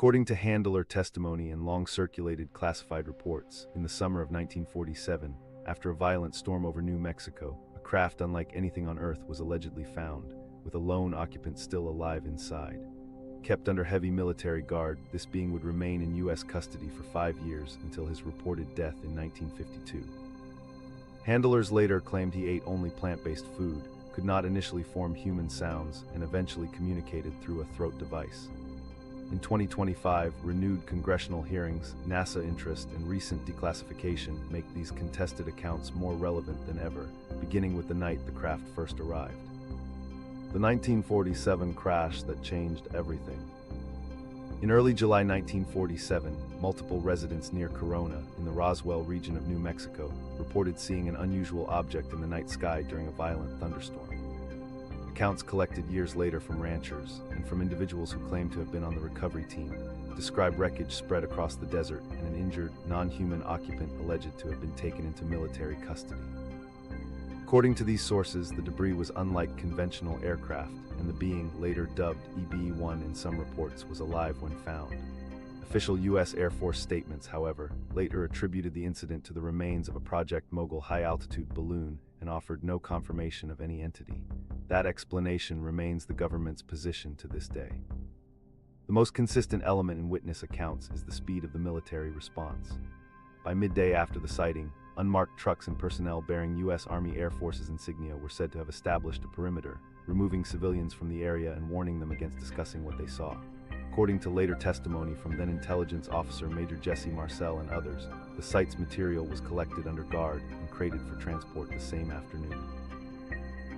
According to handler testimony and long-circulated classified reports, in the summer of 1947, after a violent storm over New Mexico, a craft unlike anything on Earth was allegedly found, with a lone occupant still alive inside. Kept under heavy military guard, this being would remain in U.S. custody for 5 years until his reported death in 1952. Handlers later claimed he ate only plant-based food, could not initially form human sounds, and eventually communicated through a throat device. In 2025, renewed congressional hearings, NASA interest, and recent declassification make these contested accounts more relevant than ever, beginning with the night the craft first arrived. The 1947 crash that changed everything. In early July 1947, multiple residents near Corona, in the Roswell region of New Mexico, reported seeing an unusual object in the night sky during a violent thunderstorm. Accounts collected years later from ranchers and from individuals who claimed to have been on the recovery team describe wreckage spread across the desert and an injured, non-human occupant alleged to have been taken into military custody. According to these sources, the debris was unlike conventional aircraft, and the being, later dubbed EB-1 in some reports, was alive when found. Official U.S. Air Force statements, however, later attributed the incident to the remains of a Project Mogul high-altitude balloon and offered no confirmation of any entity. That explanation remains the government's position to this day. The most consistent element in witness accounts is the speed of the military response. By midday after the sighting, unmarked trucks and personnel bearing U.S. Army Air Force's insignia were said to have established a perimeter, removing civilians from the area and warning them against discussing what they saw. According to later testimony from then intelligence officer Major Jesse Marcel and others, the site's material was collected under guard and crated for transport the same afternoon.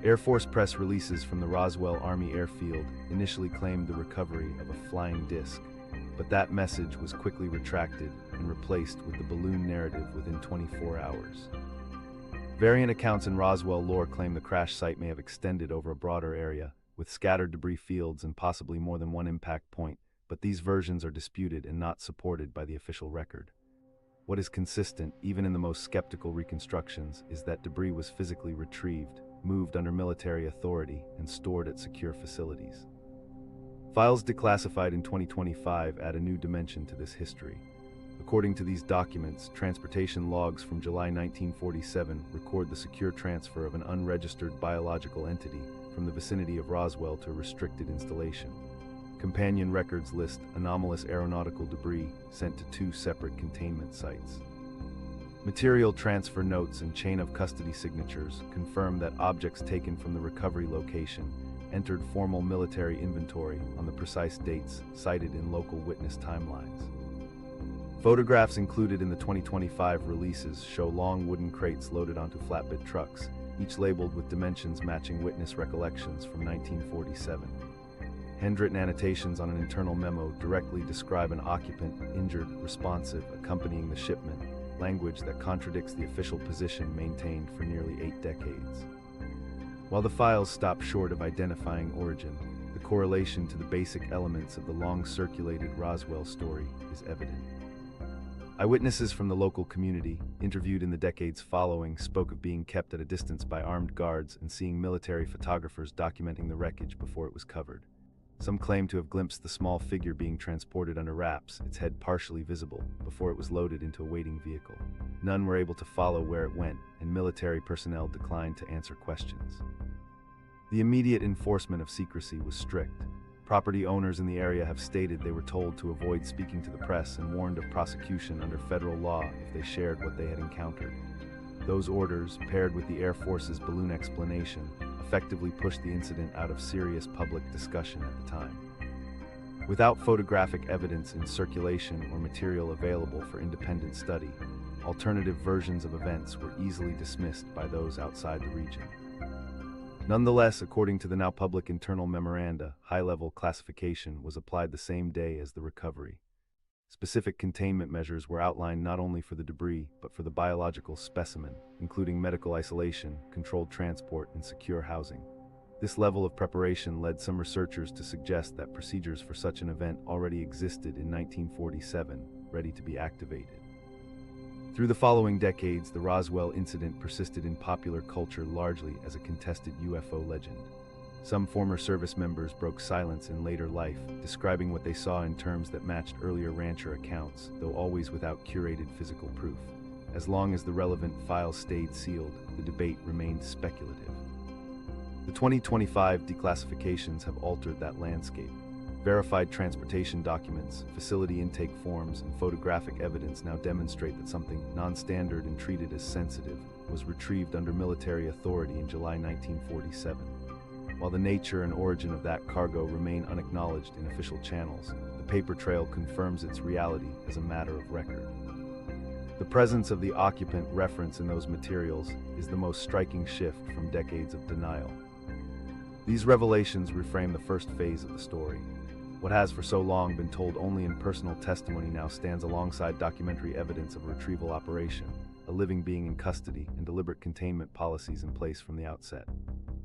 Air Force press releases from the Roswell Army Airfield initially claimed the recovery of a flying disc, but that message was quickly retracted and replaced with the balloon narrative within 24 hours. Variant accounts in Roswell lore claim the crash site may have extended over a broader area, with scattered debris fields and possibly more than one impact point, but these versions are disputed and not supported by the official record. What is consistent, even in the most skeptical reconstructions, is that debris was physically retrieved, moved under military authority, and stored at secure facilities. Files declassified in 2025 add a new dimension to this history. According to these documents, transportation logs from July 1947 record the secure transfer of an unregistered biological entity from the vicinity of Roswell to a restricted installation. Companion records list anomalous aeronautical debris sent to 2 separate containment sites. Material transfer notes and chain of custody signatures confirm that objects taken from the recovery location entered formal military inventory on the precise dates cited in local witness timelines. Photographs included in the 2025 releases show long wooden crates loaded onto flatbed trucks, each labeled with dimensions matching witness recollections from 1947. Handwritten annotations on an internal memo directly describe an occupant, injured, responsive, accompanying the shipment, language that contradicts the official position maintained for nearly 8 decades. While the files stop short of identifying origin, the correlation to the basic elements of the long-circulated Roswell story is evident. Eyewitnesses from the local community, interviewed in the decades following, spoke of being kept at a distance by armed guards and seeing military photographers documenting the wreckage before it was covered. Some claim to have glimpsed the small figure being transported under wraps, its head partially visible, before it was loaded into a waiting vehicle. None were able to follow where it went, and military personnel declined to answer questions. The immediate enforcement of secrecy was strict. Property owners in the area have stated they were told to avoid speaking to the press and warned of prosecution under federal law if they shared what they had encountered. Those orders, paired with the Air Force's balloon explanation, effectively pushed the incident out of serious public discussion at the time. Without photographic evidence in circulation or material available for independent study, alternative versions of events were easily dismissed by those outside the region. Nonetheless, according to the now public internal memoranda, high-level classification was applied the same day as the recovery. Specific containment measures were outlined not only for the debris, but for the biological specimen, including medical isolation, controlled transport, and secure housing. This level of preparation led some researchers to suggest that procedures for such an event already existed in 1947, ready to be activated. Through the following decades, the Roswell incident persisted in popular culture largely as a contested UFO legend. Some former service members broke silence in later life, describing what they saw in terms that matched earlier rancher accounts, though always without curated physical proof. As long as the relevant files stayed sealed, the debate remained speculative. The 2025 declassifications have altered that landscape. Verified transportation documents, facility intake forms, and photographic evidence now demonstrate that something non-standard and treated as sensitive was retrieved under military authority in July 1947. While the nature and origin of that cargo remain unacknowledged in official channels, the paper trail confirms its reality as a matter of record. The presence of the occupant reference in those materials is the most striking shift from decades of denial. These revelations reframe the first phase of the story. What has for so long been told only in personal testimony now stands alongside documentary evidence of a retrieval operation, a living being in custody, and deliberate containment policies in place from the outset.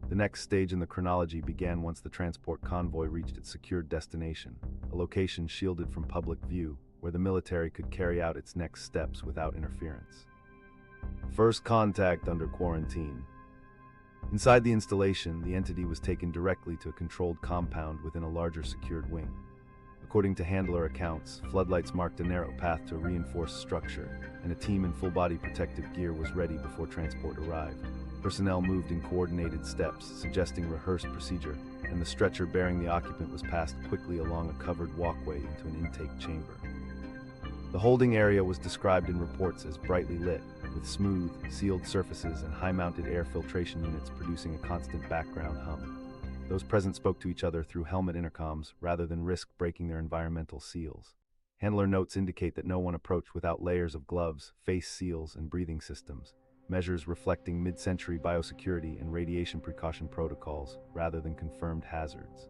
The next stage in the chronology began once the transport convoy reached its secured destination, a location shielded from public view, where the military could carry out its next steps without interference. First contact under quarantine. Inside the installation, the entity was taken directly to a controlled compound within a larger secured wing. According to handler accounts, floodlights marked a narrow path to a reinforced structure, and a team in full-body protective gear was ready before transport arrived. Personnel moved in coordinated steps, suggesting rehearsed procedure, and the stretcher bearing the occupant was passed quickly along a covered walkway into an intake chamber. The holding area was described in reports as brightly lit, with smooth, sealed surfaces and high-mounted air filtration units producing a constant background hum. Those present spoke to each other through helmet intercoms rather than risk breaking their environmental seals. Handler notes indicate that no one approached without layers of gloves, face seals, and breathing systems, measures reflecting mid-century biosecurity and radiation precaution protocols rather than confirmed hazards.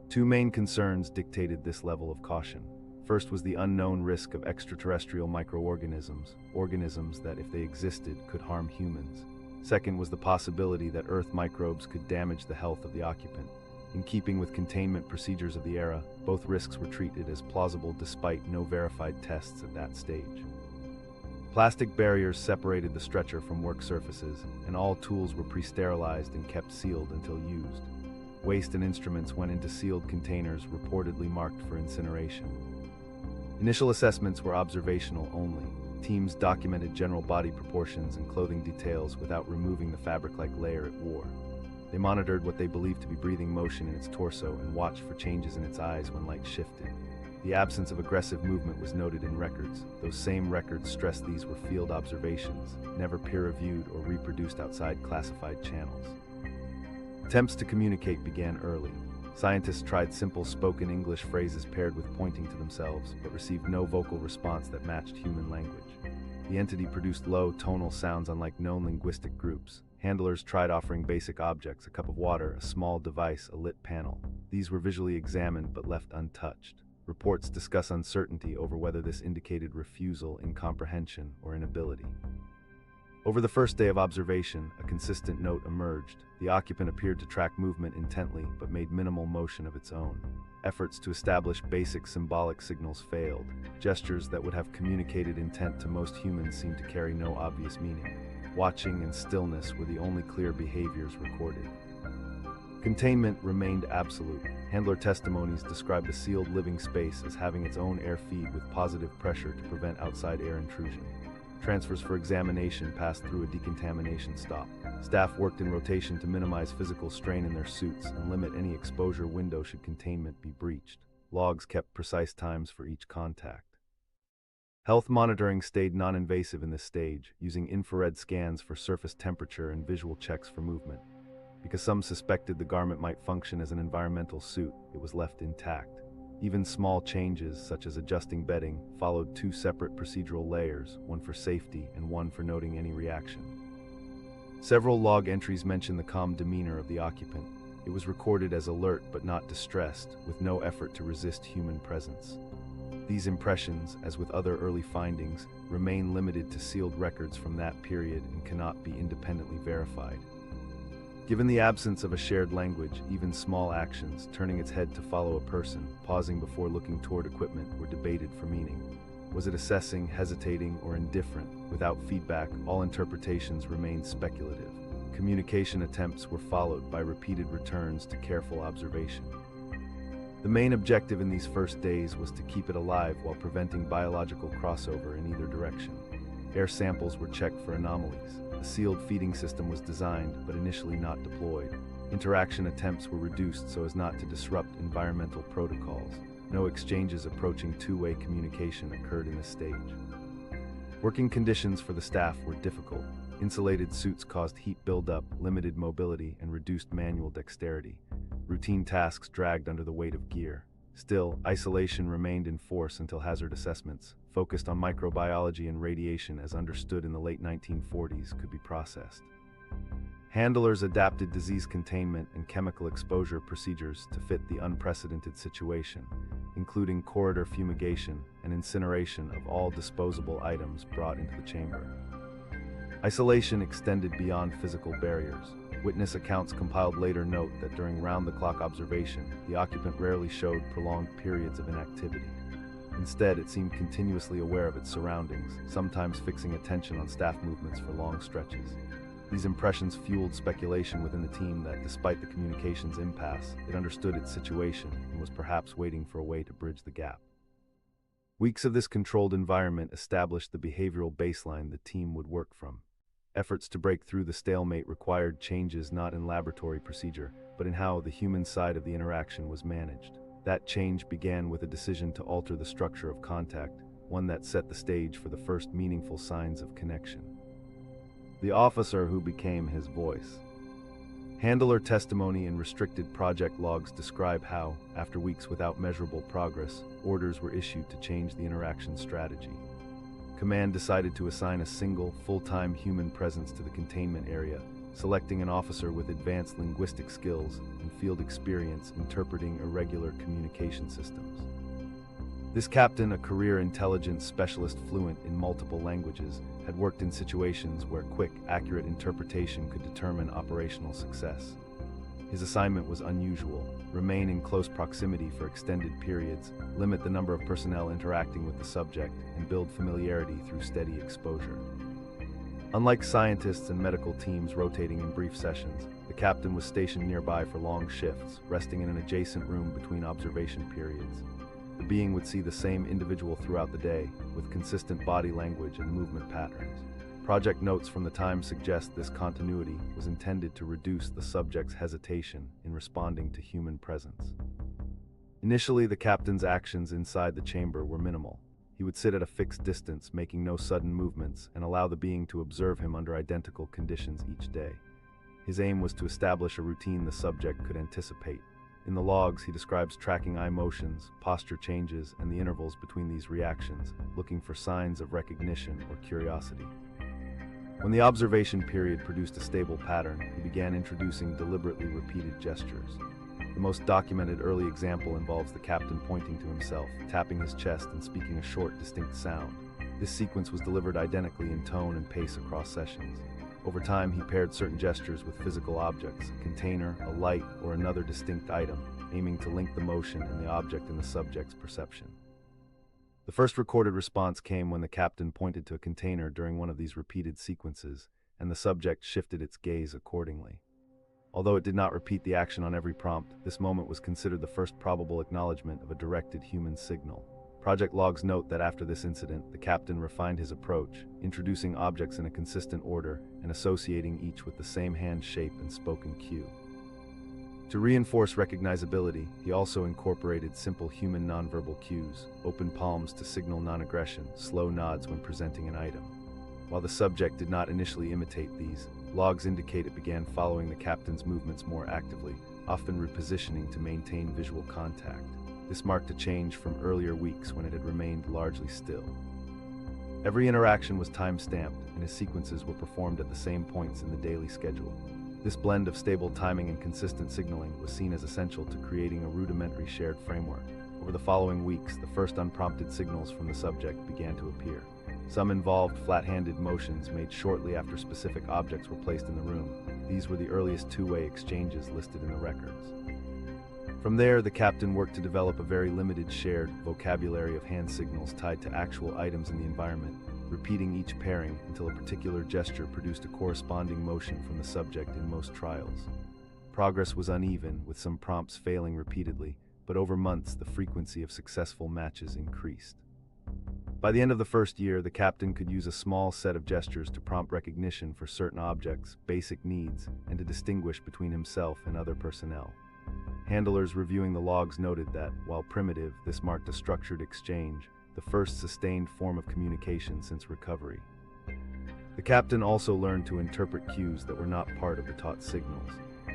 Two main concerns dictated this level of caution. First was the unknown risk of extraterrestrial microorganisms, organisms that, if they existed, could harm humans. Second was the possibility that Earth microbes could damage the health of the occupant. In keeping with containment procedures of the era, both risks were treated as plausible despite no verified tests at that stage. Plastic barriers separated the stretcher from work surfaces, and all tools were pre-sterilized and kept sealed until used. Waste and instruments went into sealed containers reportedly marked for incineration. Initial assessments were observational only. Teams documented general body proportions and clothing details without removing the fabric-like layer it wore. They monitored what they believed to be breathing motion in its torso and watched for changes in its eyes when light shifted. The absence of aggressive movement was noted in records. Those same records stressed these were field observations, never peer-reviewed or reproduced outside classified channels. Attempts to communicate began early. Scientists tried simple spoken English phrases paired with pointing to themselves, but received no vocal response that matched human language. The entity produced low, tonal sounds unlike known linguistic groups. Handlers tried offering basic objects, a cup of water, a small device, a lit panel. These were visually examined but left untouched. Reports discuss uncertainty over whether this indicated refusal, incomprehension, or inability. Over the first day of observation, a consistent note emerged. The occupant appeared to track movement intently, but made minimal motion of its own. Efforts to establish basic symbolic signals failed. Gestures that would have communicated intent to most humans seemed to carry no obvious meaning. Watching and stillness were the only clear behaviors recorded. Containment remained absolute. Handler testimonies described the sealed living space as having its own air feed with positive pressure to prevent outside air intrusion. Transfers for examination passed through a decontamination stop. Staff worked in rotation to minimize physical strain in their suits and limit any exposure window should containment be breached. Logs kept precise times for each contact. Health monitoring stayed non-invasive in this stage, using infrared scans for surface temperature and visual checks for movement. Because some suspected the garment might function as an environmental suit, it was left intact. Even small changes, such as adjusting bedding, followed two separate procedural layers, one for safety and one for noting any reaction. Several log entries mention the calm demeanor of the occupant. It was recorded as alert but not distressed, with no effort to resist human presence. These impressions, as with other early findings, remain limited to sealed records from that period and cannot be independently verified. Given the absence of a shared language, even small actions, turning its head to follow a person, pausing before looking toward equipment, were debated for meaning. Was it assessing, hesitating, or indifferent? Without feedback, all interpretations remained speculative. communication attempts were followed by repeated returns to careful observation. The main objective in these first days was to keep it alive while preventing biological crossover in either direction. Air samples were checked for anomalies. A sealed feeding system was designed, but initially not deployed. Interaction attempts were reduced so as not to disrupt environmental protocols. No exchanges approaching two-way communication occurred in this stage. Working conditions for the staff were difficult. Insulated suits caused heat buildup, limited mobility, and reduced manual dexterity. Routine tasks dragged under the weight of gear. Still, isolation remained in force until hazard assessments, focused on microbiology and radiation as understood in the late 1940s, could be processed. Handlers adapted disease containment and chemical exposure procedures to fit the unprecedented situation, including corridor fumigation and incineration of all disposable items brought into the chamber. Isolation extended beyond physical barriers. Witness accounts compiled later note that during round-the-clock observation, the occupant rarely showed prolonged periods of inactivity. Instead, it seemed continuously aware of its surroundings, sometimes fixing attention on staff movements for long stretches. These impressions fueled speculation within the team that, despite the communications impasse, it understood its situation and was perhaps waiting for a way to bridge the gap. Weeks of this controlled environment established the behavioral baseline the team would work from. Efforts to break through the stalemate required changes not in laboratory procedure, but in how the human side of the interaction was managed. That change began with a decision to alter the structure of contact, one that set the stage for the first meaningful signs of connection. The officer who became his voice. Handler testimony and restricted project logs describe how, after weeks without measurable progress, orders were issued to change the interaction strategy. Command decided to assign a single, full-time human presence to the containment area, selecting an officer with advanced linguistic skills and field experience interpreting irregular communication systems. This captain, a career intelligence specialist fluent in multiple languages, had worked in situations where quick, accurate interpretation could determine operational success. His assignment was unusual: remain in close proximity for extended periods, limit the number of personnel interacting with the subject, and build familiarity through steady exposure. Unlike scientists and medical teams rotating in brief sessions, the captain was stationed nearby for long shifts, resting in an adjacent room between observation periods. The being would see the same individual throughout the day, with consistent body language and movement patterns. Project notes from the time suggest this continuity was intended to reduce the subject's hesitation in responding to human presence. Initially, the captain's actions inside the chamber were minimal. He would sit at a fixed distance, making no sudden movements, and allow the being to observe him under identical conditions each day. His aim was to establish a routine the subject could anticipate. In the logs, he describes tracking eye motions, posture changes, and the intervals between these reactions, looking for signs of recognition or curiosity. When the observation period produced a stable pattern, he began introducing deliberately repeated gestures. The most documented early example involves the captain pointing to himself, tapping his chest, and speaking a short, distinct sound. This sequence was delivered identically in tone and pace across sessions. Over time, he paired certain gestures with physical objects, a container, a light, or another distinct item, aiming to link the motion and the object in the subject's perception. The first recorded response came when the captain pointed to a container during one of these repeated sequences, and the subject shifted its gaze accordingly. Although it did not repeat the action on every prompt, this moment was considered the first probable acknowledgement of a directed human signal. Project logs note that after this incident, the captain refined his approach, introducing objects in a consistent order and associating each with the same hand shape and spoken cue. To reinforce recognizability, he also incorporated simple human nonverbal cues: open palms to signal non-aggression, slow nods when presenting an item. While the subject did not initially imitate these, logs indicate it began following the captain's movements more actively, often repositioning to maintain visual contact. This marked a change from earlier weeks when it had remained largely still. Every interaction was time-stamped, and his sequences were performed at the same points in the daily schedule. This blend of stable timing and consistent signaling was seen as essential to creating a rudimentary shared framework. Over the following weeks, the first unprompted signals from the subject began to appear. Some involved flat-handed motions made shortly after specific objects were placed in the room. These were the earliest two-way exchanges listed in the records. From there, the captain worked to develop a very limited shared vocabulary of hand signals tied to actual items in the environment, repeating each pairing until a particular gesture produced a corresponding motion from the subject in most trials. Progress was uneven, with some prompts failing repeatedly, but over months the frequency of successful matches increased. By the end of the first year, the captain could use a small set of gestures to prompt recognition for certain objects, basic needs, and to distinguish between himself and other personnel. Handlers reviewing the logs noted that, while primitive, this marked a structured exchange, the first sustained form of communication since recovery. The captain also learned to interpret cues that were not part of the taught signals.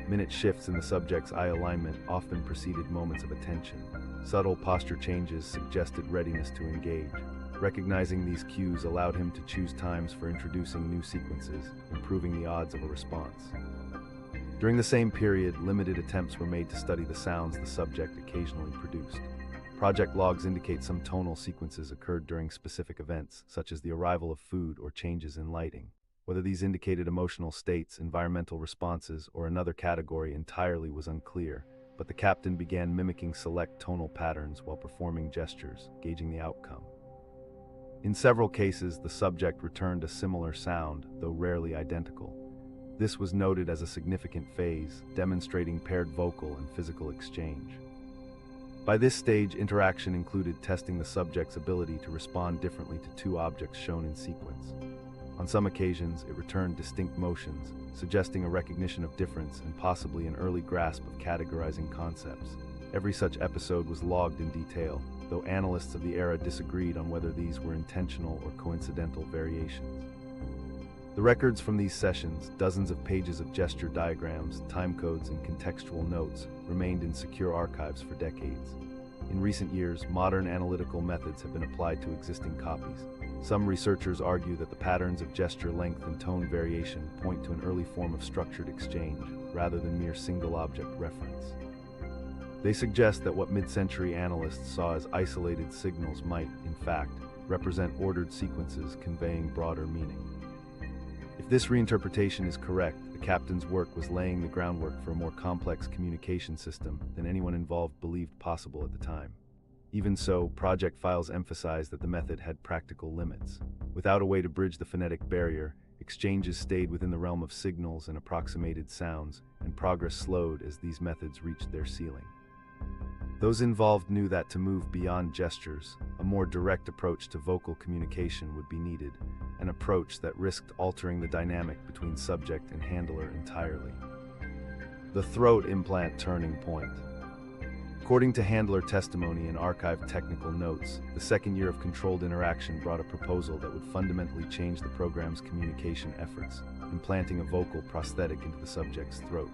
Minute shifts in the subject's eye alignment often preceded moments of attention. Subtle posture changes suggested readiness to engage. Recognizing these cues allowed him to choose times for introducing new sequences, improving the odds of a response. During the same period, limited attempts were made to study the sounds the subject occasionally produced. Project logs indicate some tonal sequences occurred during specific events, such as the arrival of food or changes in lighting. Whether these indicated emotional states, environmental responses, or another category entirely was unclear, but the captain began mimicking select tonal patterns while performing gestures, gauging the outcome. In several cases, the subject returned a similar sound, though rarely identical. This was noted as a significant phase, demonstrating paired vocal and physical exchange. By this stage, interaction included testing the subject's ability to respond differently to two objects shown in sequence. On some occasions, it returned distinct motions, suggesting a recognition of difference and possibly an early grasp of categorizing concepts. Every such episode was logged in detail, though analysts of the era disagreed on whether these were intentional or coincidental variations. The records from these sessions, dozens of pages of gesture diagrams, timecodes, and contextual notes, remained in secure archives for decades. In recent years, modern analytical methods have been applied to existing copies. Some researchers argue that the patterns of gesture length and tone variation point to an early form of structured exchange, rather than mere single-object reference. They suggest that what mid-century analysts saw as isolated signals might, in fact, represent ordered sequences conveying broader meaning. If this reinterpretation is correct, the captain's work was laying the groundwork for a more complex communication system than anyone involved believed possible at the time. Even so, project files emphasized that the method had practical limits. Without a way to bridge the phonetic barrier, exchanges stayed within the realm of signals and approximated sounds, and progress slowed as these methods reached their ceiling. Those involved knew that to move beyond gestures, a more direct approach to vocal communication would be needed, an approach that risked altering the dynamic between subject and handler entirely. The throat implant turning point. According to handler testimony and archived technical notes, the second year of controlled interaction brought a proposal that would fundamentally change the program's communication efforts, implanting a vocal prosthetic into the subject's throat.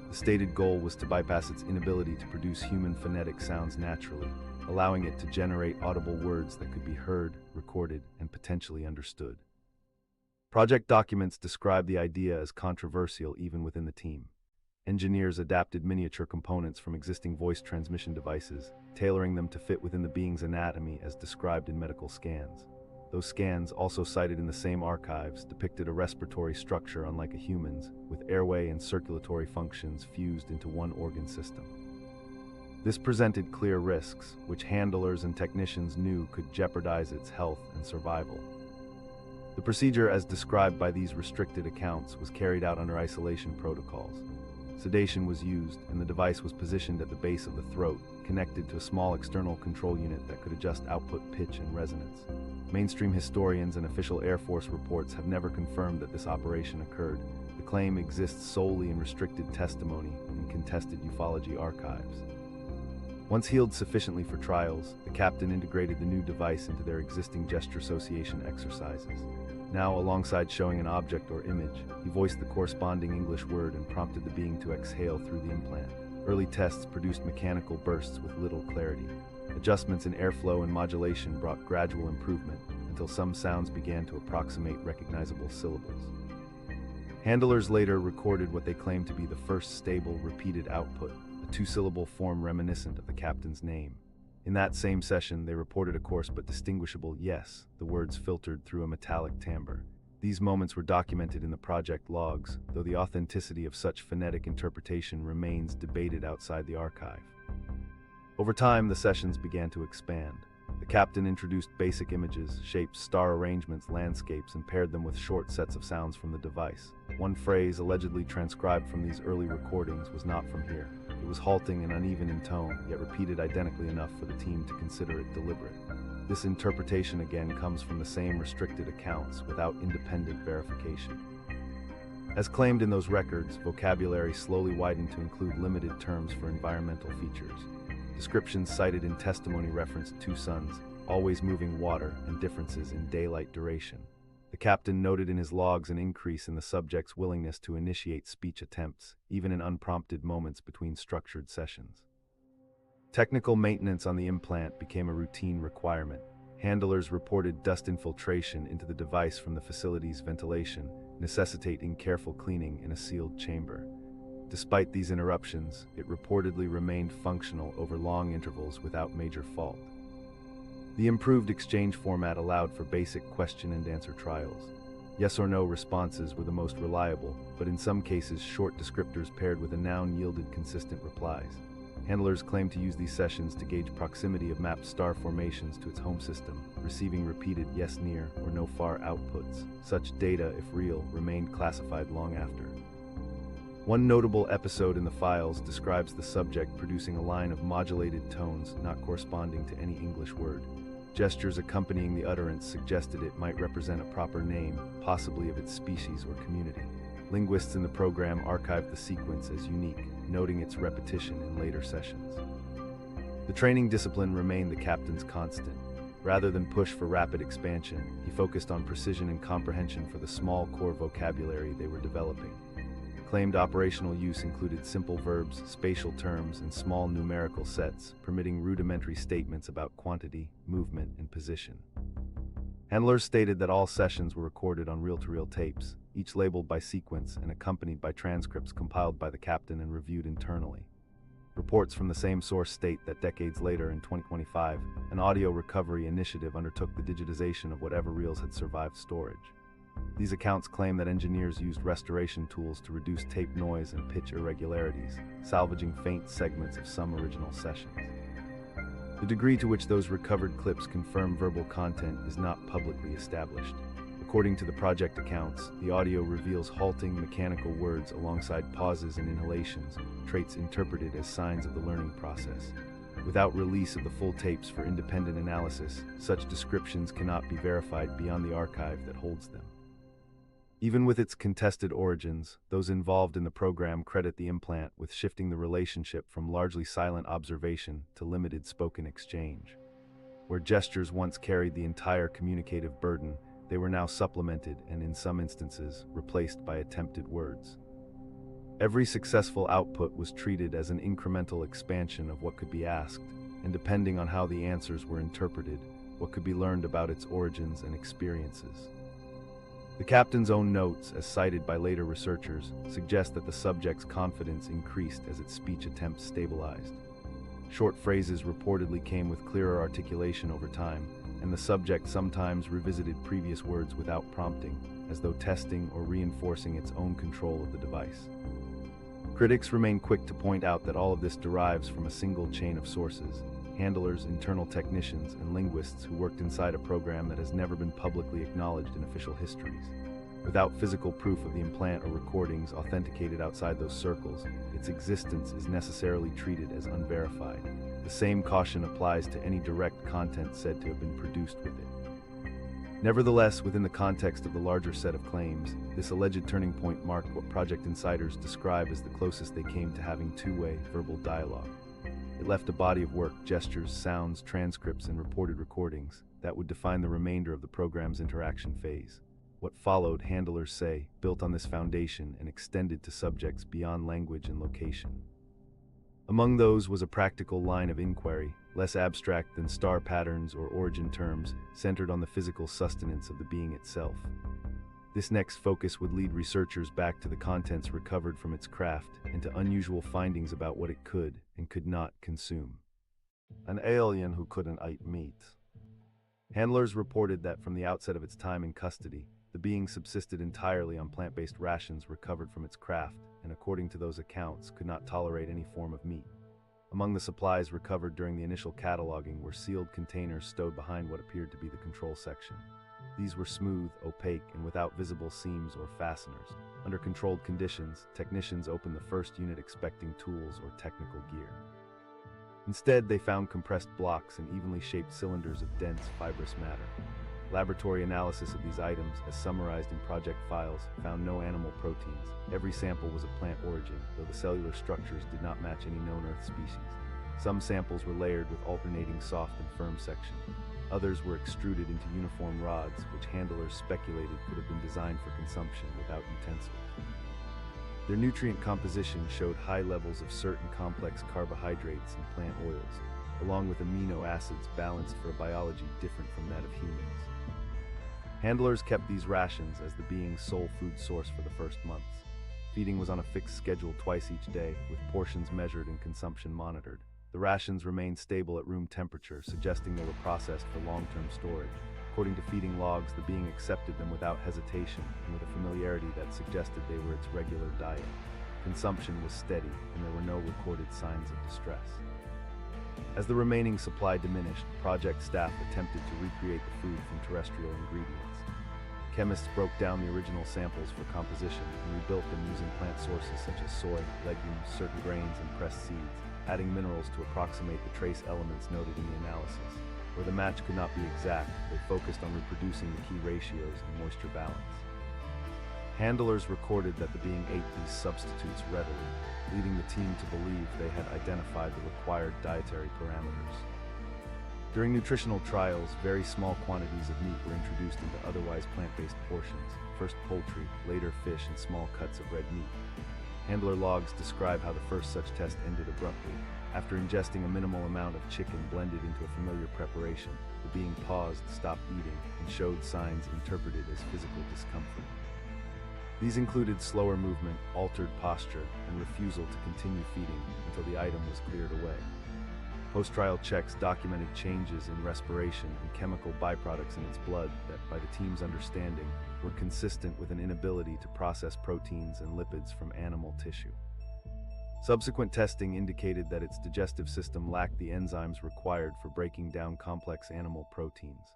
The stated goal was to bypass its inability to produce human phonetic sounds naturally, allowing it to generate audible words that could be heard, recorded, and potentially understood. Project documents describe the idea as controversial even within the team. Engineers adapted miniature components from existing voice transmission devices, tailoring them to fit within the being's anatomy as described in medical scans. Those scans, also cited in the same archives, depicted a respiratory structure unlike a human's, with airway and circulatory functions fused into one organ system. This presented clear risks, which handlers and technicians knew could jeopardize its health and survival. The procedure as described by these restricted accounts was carried out under isolation protocols. Sedation was used, and the device was positioned at the base of the throat, connected to a small external control unit that could adjust output pitch and resonance. Mainstream historians and official Air Force reports have never confirmed that this operation occurred. The claim exists solely in restricted testimony and contested ufology archives. Once healed sufficiently for trials, the captain integrated the new device into their existing gesture association exercises. Now, alongside showing an object or image, he voiced the corresponding English word and prompted the being to exhale through the implant. Early tests produced mechanical bursts with little clarity. Adjustments in airflow and modulation brought gradual improvement until some sounds began to approximate recognizable syllables. Handlers later recorded what they claimed to be the first stable, repeated output, a two-syllable form reminiscent of the captain's name. In that same session, they reported a coarse but distinguishable yes, the words filtered through a metallic timbre. These moments were documented in the project logs, though the authenticity of such phonetic interpretation remains debated outside the archive. Over time, the sessions began to expand. The captain introduced basic images, shapes, star arrangements, landscapes, and paired them with short sets of sounds from the device. One phrase allegedly transcribed from these early recordings was "not from here." It was halting and uneven in tone, yet repeated identically enough for the team to consider it deliberate. This interpretation again comes from the same restricted accounts without independent verification. As claimed in those records, vocabulary slowly widened to include limited terms for environmental features. Descriptions cited in testimony referenced two suns, always moving water, and differences in daylight duration. The captain noted in his logs an increase in the subject's willingness to initiate speech attempts, even in unprompted moments between structured sessions. Technical maintenance on the implant became a routine requirement. Handlers reported dust infiltration into the device from the facility's ventilation, necessitating careful cleaning in a sealed chamber. Despite these interruptions, it reportedly remained functional over long intervals without major fault. The improved exchange format allowed for basic question-and-answer trials. Yes or no responses were the most reliable, but in some cases short descriptors paired with a noun yielded consistent replies. Handlers claimed to use these sessions to gauge proximity of mapped star formations to its home system, receiving repeated yes near or no far outputs. Such data, if real, remained classified long after. One notable episode in the files describes the subject producing a line of modulated tones not corresponding to any English word. Gestures accompanying the utterance suggested it might represent a proper name, possibly of its species or community. Linguists in the program archived the sequence as unique, noting its repetition in later sessions. The training discipline remained the captain's constant. Rather than push for rapid expansion, he focused on precision and comprehension for the small core vocabulary they were developing. Claimed operational use included simple verbs, spatial terms, and small numerical sets, permitting rudimentary statements about quantity, movement, and position. Handlers stated that all sessions were recorded on reel-to-reel tapes, each labeled by sequence and accompanied by transcripts compiled by the captain and reviewed internally. Reports from the same source state that decades later, in 2025, an audio recovery initiative undertook the digitization of whatever reels had survived storage. These accounts claim that engineers used restoration tools to reduce tape noise and pitch irregularities, salvaging faint segments of some original sessions. The degree to which those recovered clips confirm verbal content is not publicly established. According to the project accounts, the audio reveals halting mechanical words alongside pauses and inhalations, traits interpreted as signs of the learning process. Without release of the full tapes for independent analysis, such descriptions cannot be verified beyond the archive that holds them. Even with its contested origins, those involved in the program credit the implant with shifting the relationship from largely silent observation to limited spoken exchange. Where gestures once carried the entire communicative burden, they were now supplemented and, in some instances, replaced by attempted words. Every successful output was treated as an incremental expansion of what could be asked, and depending on how the answers were interpreted, what could be learned about its origins and experiences. The captain's own notes, as cited by later researchers, suggest that the subject's confidence increased as its speech attempts stabilized. Short phrases reportedly came with clearer articulation over time, and the subject sometimes revisited previous words without prompting, as though testing or reinforcing its own control of the device. Critics remain quick to point out that all of this derives from a single chain of sources: handlers, internal technicians, and linguists who worked inside a program that has never been publicly acknowledged in official histories. Without physical proof of the implant or recordings authenticated outside those circles, its existence is necessarily treated as unverified. The same caution applies to any direct content said to have been produced with it. Nevertheless, within the context of the larger set of claims, this alleged turning point marked what Project Insiders describe as the closest they came to having two-way verbal dialogue. It left a body of work, gestures, sounds, transcripts, and reported recordings that would define the remainder of the program's interaction phase. What followed, handlers say, built on this foundation and extended to subjects beyond language and location. Among those was a practical line of inquiry, less abstract than star patterns or origin terms, centered on the physical sustenance of the being itself. This next focus would lead researchers back to the contents recovered from its craft and to unusual findings about what it could and could not consume. An alien who couldn't eat meat. Handlers reported that from the outset of its time in custody, the being subsisted entirely on plant-based rations recovered from its craft, and according to those accounts, could not tolerate any form of meat. Among the supplies recovered during the initial cataloging were sealed containers stowed behind what appeared to be the control section. These were smooth, opaque, and without visible seams or fasteners. Under controlled conditions, technicians opened the first unit expecting tools or technical gear. Instead, they found compressed blocks and evenly shaped cylinders of dense, fibrous matter. Laboratory analysis of these items, as summarized in project files, found no animal proteins. Every sample was of plant origin, though the cellular structures did not match any known Earth species. Some samples were layered with alternating soft and firm sections. Others were extruded into uniform rods, which handlers speculated could have been designed for consumption without utensils. Their nutrient composition showed high levels of certain complex carbohydrates and plant oils, along with amino acids balanced for a biology different from that of humans. Handlers kept these rations as the being's sole food source for the first months. Feeding was on a fixed schedule twice each day, with portions measured and consumption monitored. The rations remained stable at room temperature, suggesting they were processed for long-term storage. According to feeding logs, the being accepted them without hesitation and with a familiarity that suggested they were its regular diet. Consumption was steady, and there were no recorded signs of distress. As the remaining supply diminished, project staff attempted to recreate the food from terrestrial ingredients. Chemists broke down the original samples for composition and rebuilt them using plant sources such as soy, legumes, certain grains, and pressed seeds, adding minerals to approximate the trace elements noted in the analysis. Where the match could not be exact, they focused on reproducing the key ratios and moisture balance. Handlers recorded that the being ate these substitutes readily, leading the team to believe they had identified the required dietary parameters. During nutritional trials, very small quantities of meat were introduced into otherwise plant-based portions, first poultry, later fish, and small cuts of red meat. Handler logs describe how the first such test ended abruptly. After ingesting a minimal amount of chicken blended into a familiar preparation, the being paused, stopped eating, and showed signs interpreted as physical discomfort. These included slower movement, altered posture, and refusal to continue feeding until the item was cleared away. Post-trial checks documented changes in respiration and chemical byproducts in its blood that, by the team's understanding, were consistent with an inability to process proteins and lipids from animal tissue. Subsequent testing indicated that its digestive system lacked the enzymes required for breaking down complex animal proteins.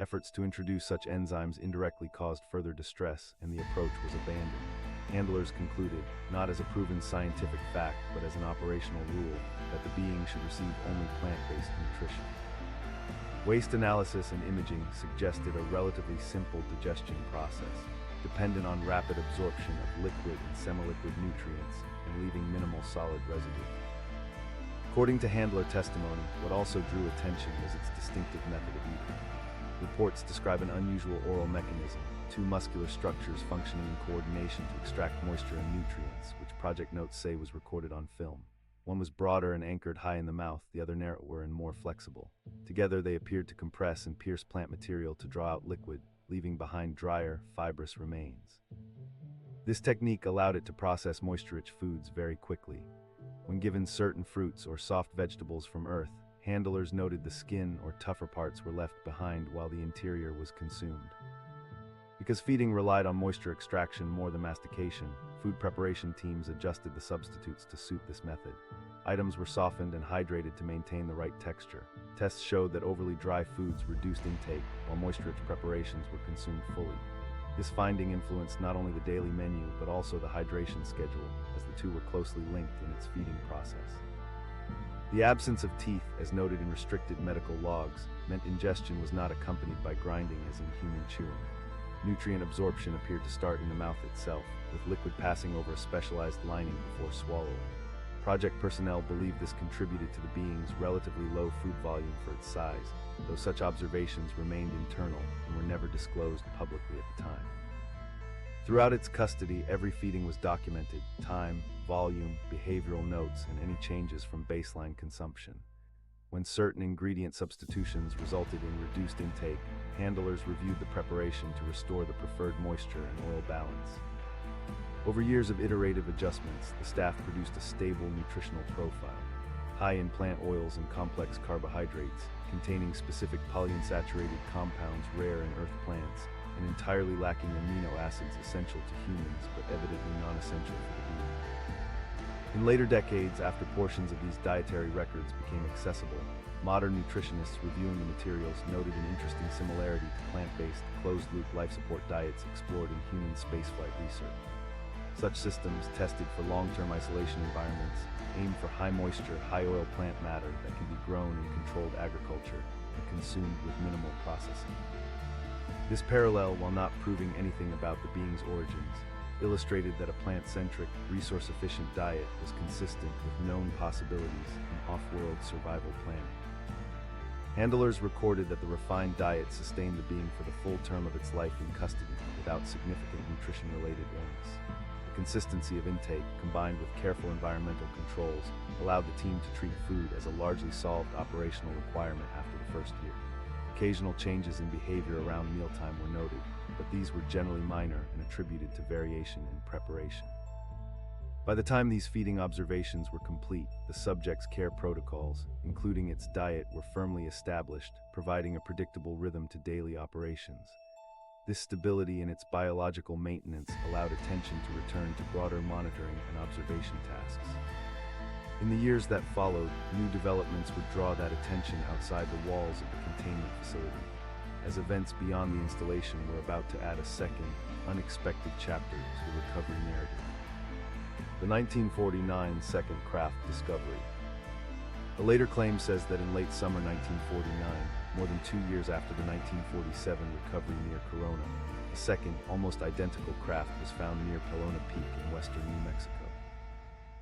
Efforts to introduce such enzymes indirectly caused further distress, and the approach was abandoned. Handlers concluded, not as a proven scientific fact, but as an operational rule, that the being should receive only plant-based nutrition. Waste analysis and imaging suggested a relatively simple digestion process, dependent on rapid absorption of liquid and semi-liquid nutrients and leaving minimal solid residue. According to handler testimony, what also drew attention was its distinctive method of eating. Reports describe an unusual oral mechanism, two muscular structures functioning in coordination to extract moisture and nutrients, which project notes say was recorded on film. One was broader and anchored high in the mouth, the other narrower and more flexible. Together they appeared to compress and pierce plant material to draw out liquid, leaving behind drier, fibrous remains. This technique allowed it to process moisture-rich foods very quickly. When given certain fruits or soft vegetables from Earth, handlers noted the skin or tougher parts were left behind while the interior was consumed. Because feeding relied on moisture extraction more than mastication, food preparation teams adjusted the substitutes to suit this method. Items were softened and hydrated to maintain the right texture. Tests showed that overly dry foods reduced intake, while moisture-rich preparations were consumed fully. This finding influenced not only the daily menu, but also the hydration schedule, as the two were closely linked in its feeding process. The absence of teeth, as noted in restricted medical logs, meant ingestion was not accompanied by grinding as in human chewing. Nutrient absorption appeared to start in the mouth itself, with liquid passing over a specialized lining before swallowing. Project personnel believed this contributed to the being's relatively low food volume for its size, though such observations remained internal and were never disclosed publicly at the time. Throughout its custody, every feeding was documented: time, volume, behavioral notes, and any changes from baseline consumption. When certain ingredient substitutions resulted in reduced intake, handlers reviewed the preparation to restore the preferred moisture and oil balance. Over years of iterative adjustments, the staff produced a stable nutritional profile, high in plant oils and complex carbohydrates, containing specific polyunsaturated compounds rare in earth plants, and entirely lacking amino acids essential to humans but evidently non-essential for the being. In later decades, after portions of these dietary records became accessible, modern nutritionists reviewing the materials noted an interesting similarity to plant-based, closed-loop life support diets explored in human spaceflight research. Such systems, tested for long-term isolation environments, aim for high-moisture, high-oil plant matter that can be grown in controlled agriculture and consumed with minimal processing. This parallel, while not proving anything about the being's origins, illustrated that a plant-centric, resource-efficient diet was consistent with known possibilities in off-world survival planning. Handlers recorded that the refined diet sustained the being for the full term of its life in custody without significant nutrition-related illness. The consistency of intake, combined with careful environmental controls, allowed the team to treat food as a largely solved operational requirement after the first year. Occasional changes in behavior around mealtime were noted, but these were generally minor and attributed to variation in preparation. By the time these feeding observations were complete, the subject's care protocols, including its diet, were firmly established, providing a predictable rhythm to daily operations. This stability in its biological maintenance allowed attention to return to broader monitoring and observation tasks. In the years that followed, new developments would draw that attention outside the walls of the containment facility, as events beyond the installation were about to add a second, unexpected chapter to the recovery narrative. The 1949 second craft discovery. A later claim says that in late summer 1949, more than 2 years after the 1947 recovery near Corona, a second, almost identical craft was found near Pelona Peak in western New Mexico.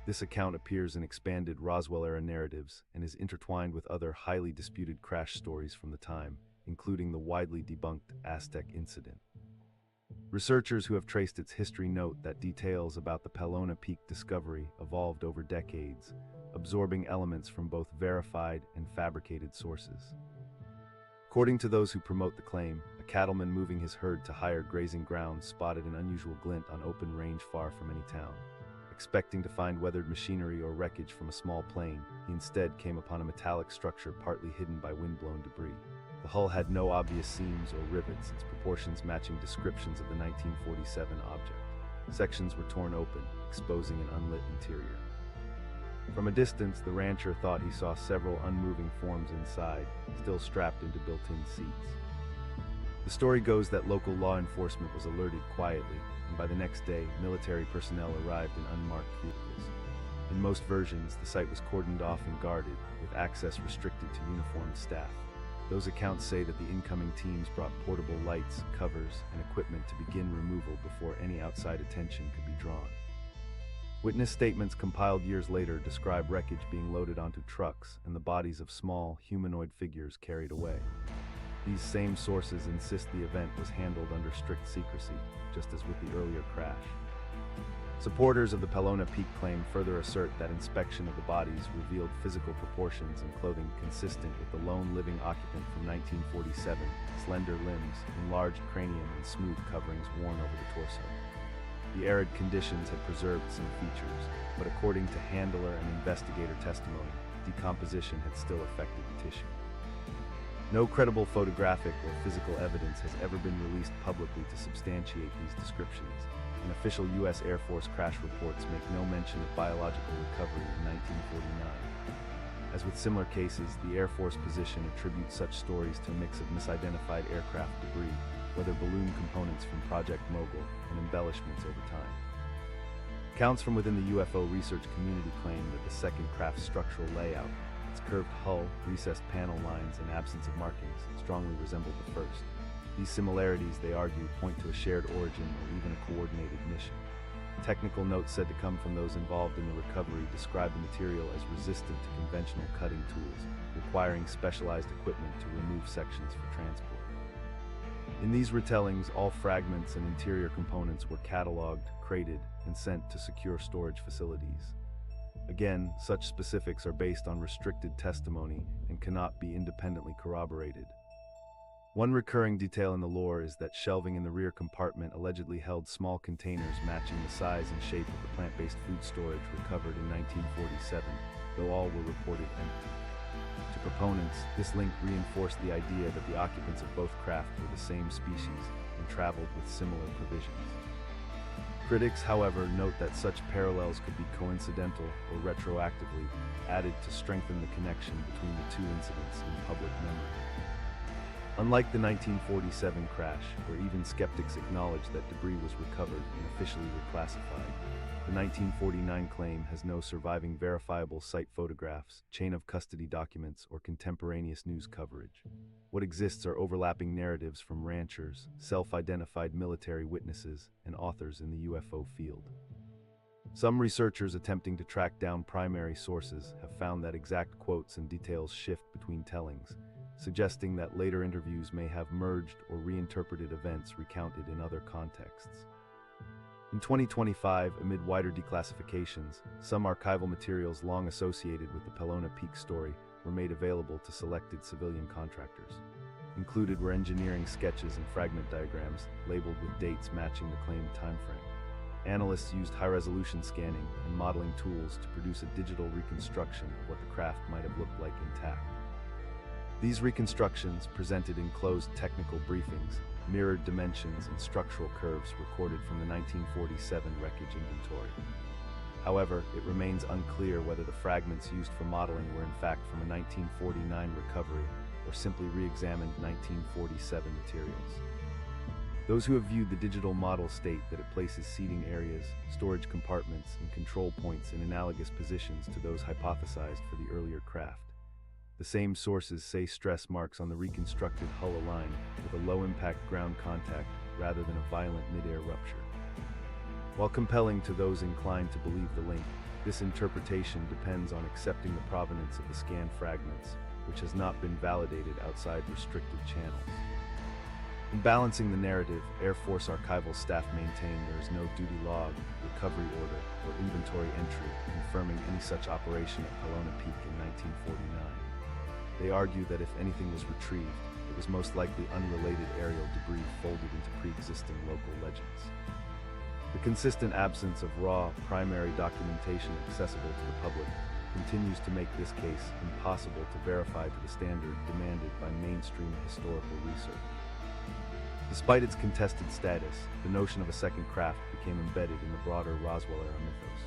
This account appears in expanded Roswell-era narratives and is intertwined with other highly disputed crash stories from the time, including the widely debunked Aztec incident. Researchers who have traced its history note that details about the Pelona Peak discovery evolved over decades, absorbing elements from both verified and fabricated sources. According to those who promote the claim, a cattleman moving his herd to higher grazing grounds spotted an unusual glint on open range far from any town. Expecting to find weathered machinery or wreckage from a small plane, he instead came upon a metallic structure partly hidden by wind-blown debris. The hull had no obvious seams or rivets, its proportions matching descriptions of the 1947 object. Sections were torn open, exposing an unlit interior. From a distance, the rancher thought he saw several unmoving forms inside, still strapped into built-in seats. The story goes that local law enforcement was alerted quietly, and by the next day, military personnel arrived in unmarked vehicles. In most versions, the site was cordoned off and guarded, with access restricted to uniformed staff. Those accounts say that the incoming teams brought portable lights, covers, and equipment to begin removal before any outside attention could be drawn. Witness statements compiled years later describe wreckage being loaded onto trucks and the bodies of small, humanoid figures carried away. These same sources insist the event was handled under strict secrecy, just as with the earlier crash. Supporters of the Pelona Peak claim further assert that inspection of the bodies revealed physical proportions and clothing consistent with the lone living occupant from 1947, slender limbs, enlarged cranium, and smooth coverings worn over the torso. The arid conditions had preserved some features, but according to handler and investigator testimony, decomposition had still affected the tissue. No credible photographic or physical evidence has ever been released publicly to substantiate these descriptions, and official U.S. Air Force crash reports make no mention of biological recovery in 1949. As with similar cases, the Air Force position attributes such stories to a mix of misidentified aircraft debris, whether balloon components from Project Mogul, and embellishments over time. Accounts from within the UFO research community claim that the second craft's structural layout, its curved hull, recessed panel lines, and absence of markings, strongly resembled the first. These similarities, they argue, point to a shared origin or even a coordinated mission. Technical notes said to come from those involved in the recovery describe the material as resistant to conventional cutting tools, requiring specialized equipment to remove sections for transport. In these retellings, all fragments and interior components were cataloged, crated, and sent to secure storage facilities. Again, such specifics are based on restricted testimony and cannot be independently corroborated. One recurring detail in the lore is that shelving in the rear compartment allegedly held small containers matching the size and shape of the plant-based food storage recovered in 1947, though all were reported empty. To proponents, this link reinforced the idea that the occupants of both craft were the same species and traveled with similar provisions. Critics, however, note that such parallels could be coincidental or retroactively added to strengthen the connection between the two incidents in public memory. Unlike the 1947 crash, where even skeptics acknowledged that debris was recovered and officially reclassified, the 1949 claim has no surviving verifiable site photographs, chain of custody documents, or contemporaneous news coverage. What exists are overlapping narratives from ranchers, self-identified military witnesses, and authors in the UFO field. Some researchers attempting to track down primary sources have found that exact quotes and details shift between tellings, suggesting that later interviews may have merged or reinterpreted events recounted in other contexts. In 2025, amid wider declassifications, some archival materials long associated with the Pelona Peak story were made available to selected civilian contractors. Included were engineering sketches and fragment diagrams labeled with dates matching the claimed timeframe. Analysts used high-resolution scanning and modeling tools to produce a digital reconstruction of what the craft might have looked like intact. These reconstructions, presented in closed technical briefings, mirrored dimensions and structural curves recorded from the 1947 wreckage inventory. However, it remains unclear whether the fragments used for modeling were in fact from a 1949 recovery or simply re-examined 1947 materials. Those who have viewed the digital model state that it places seating areas, storage compartments, and control points in analogous positions to those hypothesized for the earlier craft. The same sources say stress marks on the reconstructed hull align with a low-impact ground contact rather than a violent mid-air rupture. While compelling to those inclined to believe the link, this interpretation depends on accepting the provenance of the scanned fragments, which has not been validated outside restricted channels. In balancing the narrative, Air Force archival staff maintain there is no duty log, recovery order, or inventory entry confirming any such operation at Pelona Peak in 1949. They argue that if anything was retrieved, it was most likely unrelated aerial debris folded into pre-existing local legends. The consistent absence of raw, primary documentation accessible to the public continues to make this case impossible to verify to the standard demanded by mainstream historical research. Despite its contested status, the notion of a second craft became embedded in the broader Roswell-era mythos.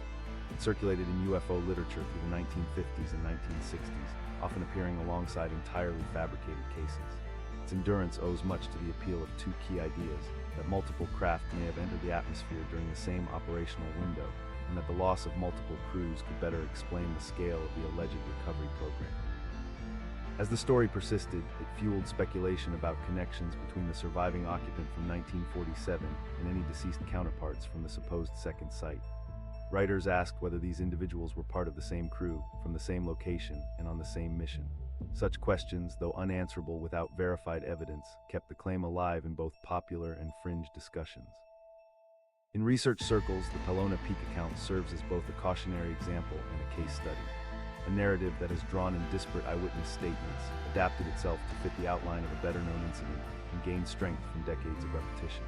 It circulated in UFO literature through the 1950s and 1960s, often appearing alongside entirely fabricated cases. Its endurance owes much to the appeal of two key ideas: that multiple craft may have entered the atmosphere during the same operational window, and that the loss of multiple crews could better explain the scale of the alleged recovery program. As the story persisted, it fueled speculation about connections between the surviving occupant from 1947 and any deceased counterparts from the supposed second site. Writers asked whether these individuals were part of the same crew, from the same location, and on the same mission. Such questions, though unanswerable without verified evidence, kept the claim alive in both popular and fringe discussions. In research circles, the Pelona Peak account serves as both a cautionary example and a case study. A narrative that has drawn in disparate eyewitness statements, adapted itself to fit the outline of a better-known incident, and gained strength from decades of repetition.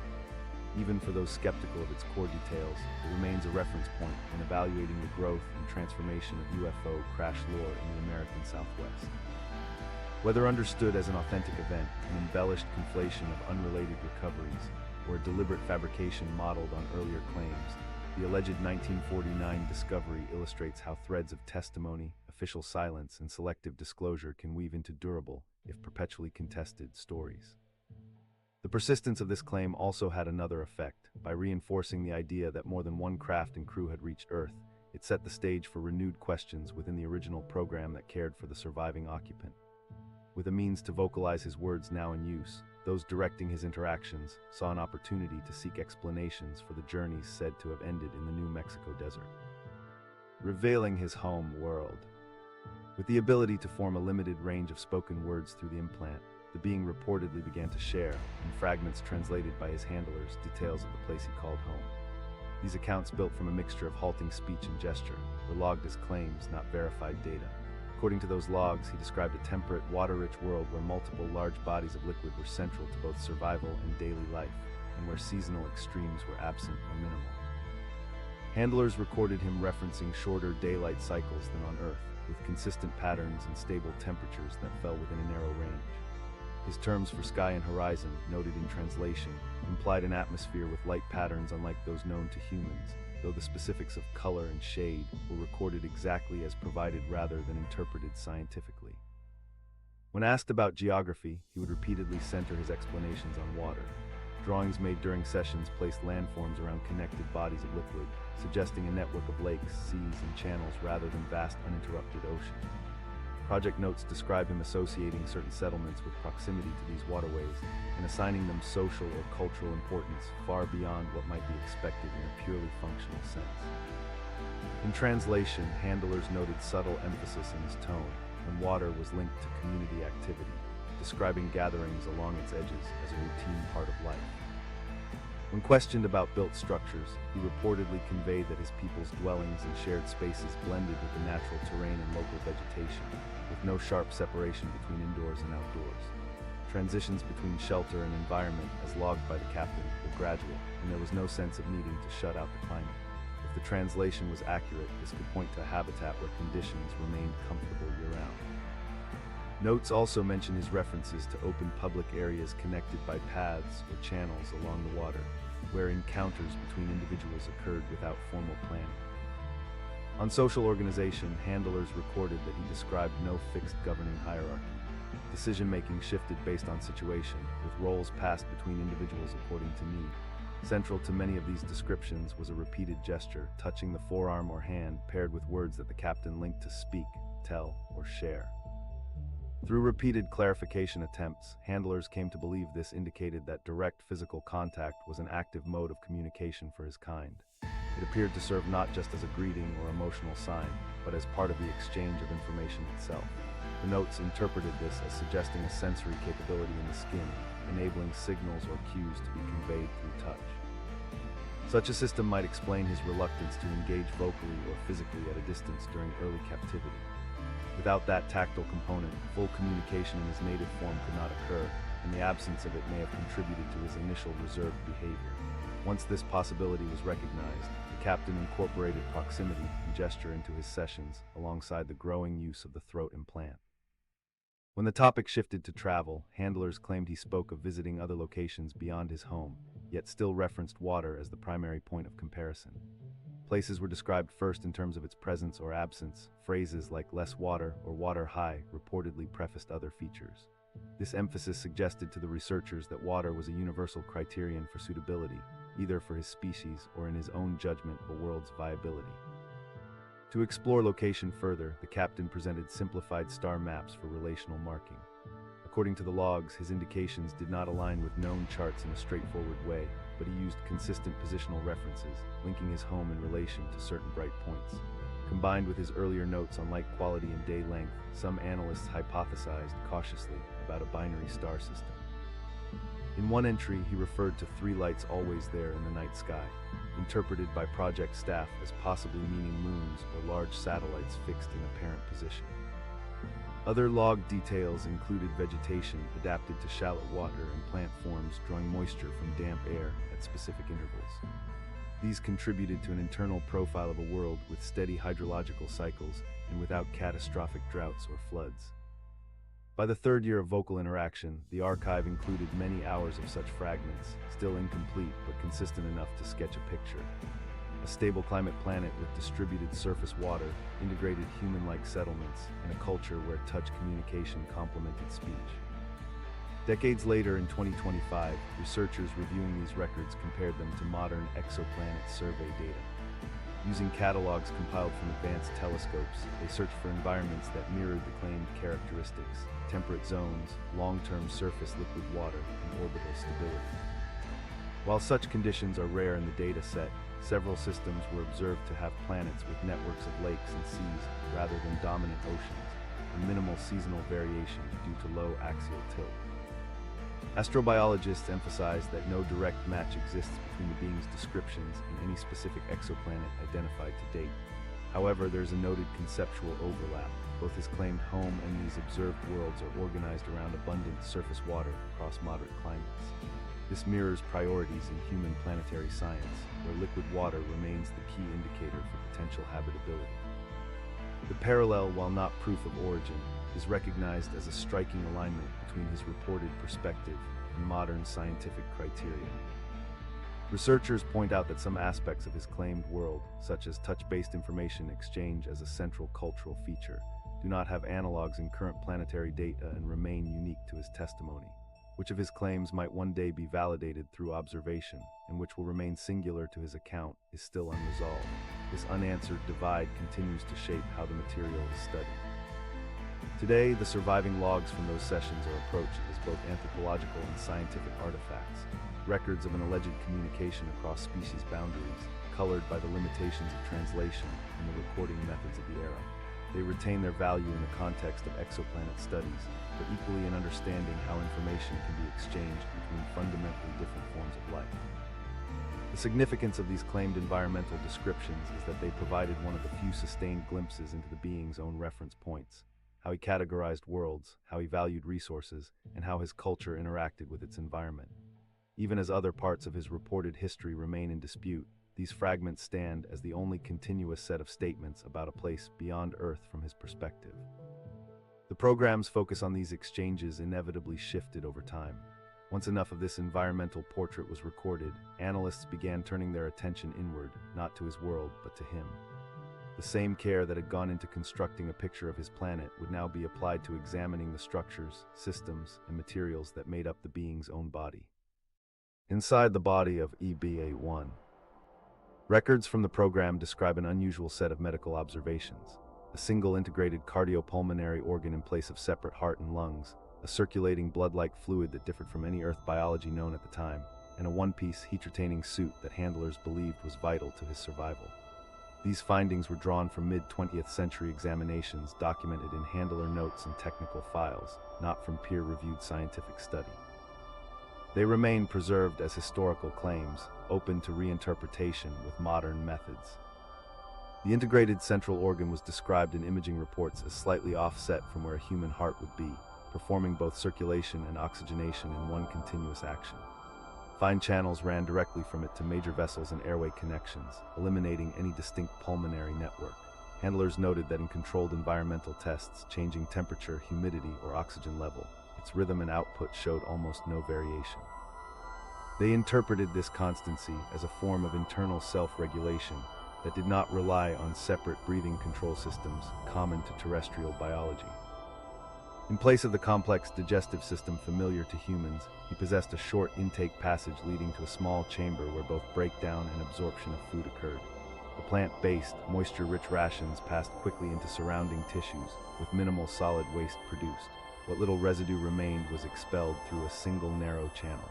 Even for those skeptical of its core details, it remains a reference point in evaluating the growth and transformation of UFO crash lore in the American Southwest. Whether understood as an authentic event, an embellished conflation of unrelated recoveries, or a deliberate fabrication modeled on earlier claims, the alleged 1949 discovery illustrates how threads of testimony, official silence, and selective disclosure can weave into durable, if perpetually contested, stories. The persistence of this claim also had another effect. By reinforcing the idea that more than one craft and crew had reached Earth, it set the stage for renewed questions within the original program that cared for the surviving occupant. With a means to vocalize his words now in use, those directing his interactions saw an opportunity to seek explanations for the journeys said to have ended in the New Mexico desert. Revealing his home world. With the ability to form a limited range of spoken words through the implant, the being reportedly began to share, in fragments translated by his handlers, details of the place he called home. These accounts, built from a mixture of halting speech and gesture, were logged as claims, not verified data. According to those logs, he described a temperate, water-rich world where multiple large bodies of liquid were central to both survival and daily life, and where seasonal extremes were absent or minimal. Handlers recorded him referencing shorter daylight cycles than on Earth, with consistent patterns and stable temperatures that fell within a narrow range. His terms for sky and horizon, noted in translation, implied an atmosphere with light patterns unlike those known to humans, though the specifics of color and shade were recorded exactly as provided rather than interpreted scientifically. When asked about geography, he would repeatedly center his explanations on water. Drawings made during sessions placed landforms around connected bodies of liquid, suggesting a network of lakes, seas, and channels rather than vast uninterrupted ocean. Project notes describe him associating certain settlements with proximity to these waterways and assigning them social or cultural importance far beyond what might be expected in a purely functional sense. In translation, handlers noted subtle emphasis in his tone when water was linked to community activity, describing gatherings along its edges as a routine part of life. When questioned about built structures, he reportedly conveyed that his people's dwellings and shared spaces blended with the natural terrain and local vegetation, with no sharp separation between indoors and outdoors. Transitions between shelter and environment, as logged by the captain, were gradual, and there was no sense of needing to shut out the climate. If the translation was accurate, this could point to a habitat where conditions remained comfortable year-round. Notes also mention his references to open public areas connected by paths or channels along the water, where encounters between individuals occurred without formal planning. On social organization, handlers recorded that he described no fixed governing hierarchy. Decision-making shifted based on situation, with roles passed between individuals according to need. Central to many of these descriptions was a repeated gesture, touching the forearm or hand, paired with words that the captain linked to speak, tell, or share. Through repeated clarification attempts, handlers came to believe this indicated that direct physical contact was an active mode of communication for his kind. It appeared to serve not just as a greeting or emotional sign, but as part of the exchange of information itself. The notes interpreted this as suggesting a sensory capability in the skin, enabling signals or cues to be conveyed through touch. Such a system might explain his reluctance to engage vocally or physically at a distance during early captivity. Without that tactile component, full communication in his native form could not occur, and the absence of it may have contributed to his initial reserved behavior. Once this possibility was recognized, the captain incorporated proximity and gesture into his sessions, alongside the growing use of the throat implant. When the topic shifted to travel, handlers claimed he spoke of visiting other locations beyond his home, yet still referenced water as the primary point of comparison. Places were described first in terms of its presence or absence. Phrases like less water or water high reportedly prefaced other features. This emphasis suggested to the researchers that water was a universal criterion for suitability, either for his species or in his own judgment of a world's viability. To explore location further, the captain presented simplified star maps for relational marking. According to the logs, his indications did not align with known charts in a straightforward way, but he used consistent positional references, linking his home in relation to certain bright points. Combined with his earlier notes on light quality and day length, some analysts hypothesized cautiously about a binary star system. In one entry, he referred to 3 lights always there in the night sky, interpreted by project staff as possibly meaning moons or large satellites fixed in apparent position. Other log details included vegetation adapted to shallow water and plant forms drawing moisture from damp air at specific intervals. These contributed to an internal profile of a world with steady hydrological cycles and without catastrophic droughts or floods. By the 3rd year of vocal interaction, the archive included many hours of such fragments, still incomplete but consistent enough to sketch a picture. A stable climate planet with distributed surface water, integrated human-like settlements, and a culture where touch communication complemented speech. Decades later, in 2025, researchers reviewing these records compared them to modern exoplanet survey data. Using catalogs compiled from advanced telescopes, they searched for environments that mirrored the claimed characteristics: temperate zones, long-term surface liquid water, and orbital stability. While such conditions are rare in the data set, several systems were observed to have planets with networks of lakes and seas rather than dominant oceans, and minimal seasonal variation due to low axial tilt. Astrobiologists emphasize that no direct match exists between the being's descriptions and any specific exoplanet identified to date. However, there is a noted conceptual overlap. Both his claimed home and these observed worlds are organized around abundant surface water across moderate climates. This mirrors priorities in human planetary science, where liquid water remains the key indicator for potential habitability. The parallel, while not proof of origin, is recognized as a striking alignment between his reported perspective and modern scientific criteria. Researchers point out that some aspects of his claimed world, such as touch-based information exchange as a central cultural feature, do not have analogs in current planetary data and remain unique to his testimony. Which of his claims might one day be validated through observation, and which will remain singular to his account, is still unresolved. This unanswered divide continues to shape how the material is studied. Today, the surviving logs from those sessions are approached as both anthropological and scientific artifacts, records of an alleged communication across species boundaries, colored by the limitations of translation and the recording methods of the era. They retain their value in the context of exoplanet studies, but equally in understanding how information can be exchanged between fundamentally different forms of life. The significance of these claimed environmental descriptions is that they provided one of the few sustained glimpses into the being's own reference points, how he categorized worlds, how he valued resources, and how his culture interacted with its environment. Even as other parts of his reported history remain in dispute, these fragments stand as the only continuous set of statements about a place beyond Earth from his perspective. The program's focus on these exchanges inevitably shifted over time. Once enough of this environmental portrait was recorded, analysts began turning their attention inward, not to his world, but to him. The same care that had gone into constructing a picture of his planet would now be applied to examining the structures, systems, and materials that made up the being's own body. Inside the body of EBA-1, records from the program describe an unusual set of medical observations: a single integrated cardiopulmonary organ in place of separate heart and lungs, a circulating blood-like fluid that differed from any Earth biology known at the time, and a one-piece heat-retaining suit that handlers believed was vital to his survival. These findings were drawn from mid-20th century examinations documented in handler notes and technical files, not from peer-reviewed scientific study. They remain preserved as historical claims, open to reinterpretation with modern methods. The integrated central organ was described in imaging reports as slightly offset from where a human heart would be, performing both circulation and oxygenation in one continuous action. Fine channels ran directly from it to major vessels and airway connections, eliminating any distinct pulmonary network. Handlers noted that in controlled environmental tests, changing temperature, humidity, or oxygen level, its rhythm and output showed almost no variation. They interpreted this constancy as a form of internal self-regulation that did not rely on separate breathing control systems common to terrestrial biology. In place of the complex digestive system familiar to humans, he possessed a short intake passage leading to a small chamber where both breakdown and absorption of food occurred. The plant-based, moisture-rich rations passed quickly into surrounding tissues, with minimal solid waste produced. What little residue remained was expelled through a single narrow channel.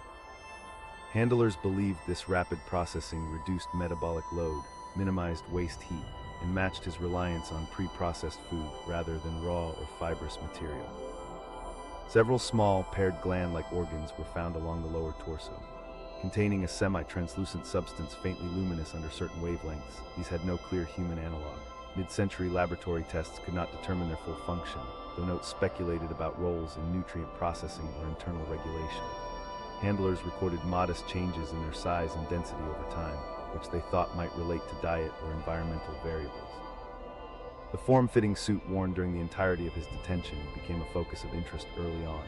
Handlers believed this rapid processing reduced metabolic load, minimized waste heat, and matched his reliance on pre-processed food rather than raw or fibrous material. Several small, paired gland-like organs were found along the lower torso. Containing a semi-translucent substance faintly luminous under certain wavelengths, these had no clear human analog. Mid-century laboratory tests could not determine their full function, though notes speculated about roles in nutrient processing or internal regulation. Handlers recorded modest changes in their size and density over time, which they thought might relate to diet or environmental variables. The form-fitting suit worn during the entirety of his detention became a focus of interest early on.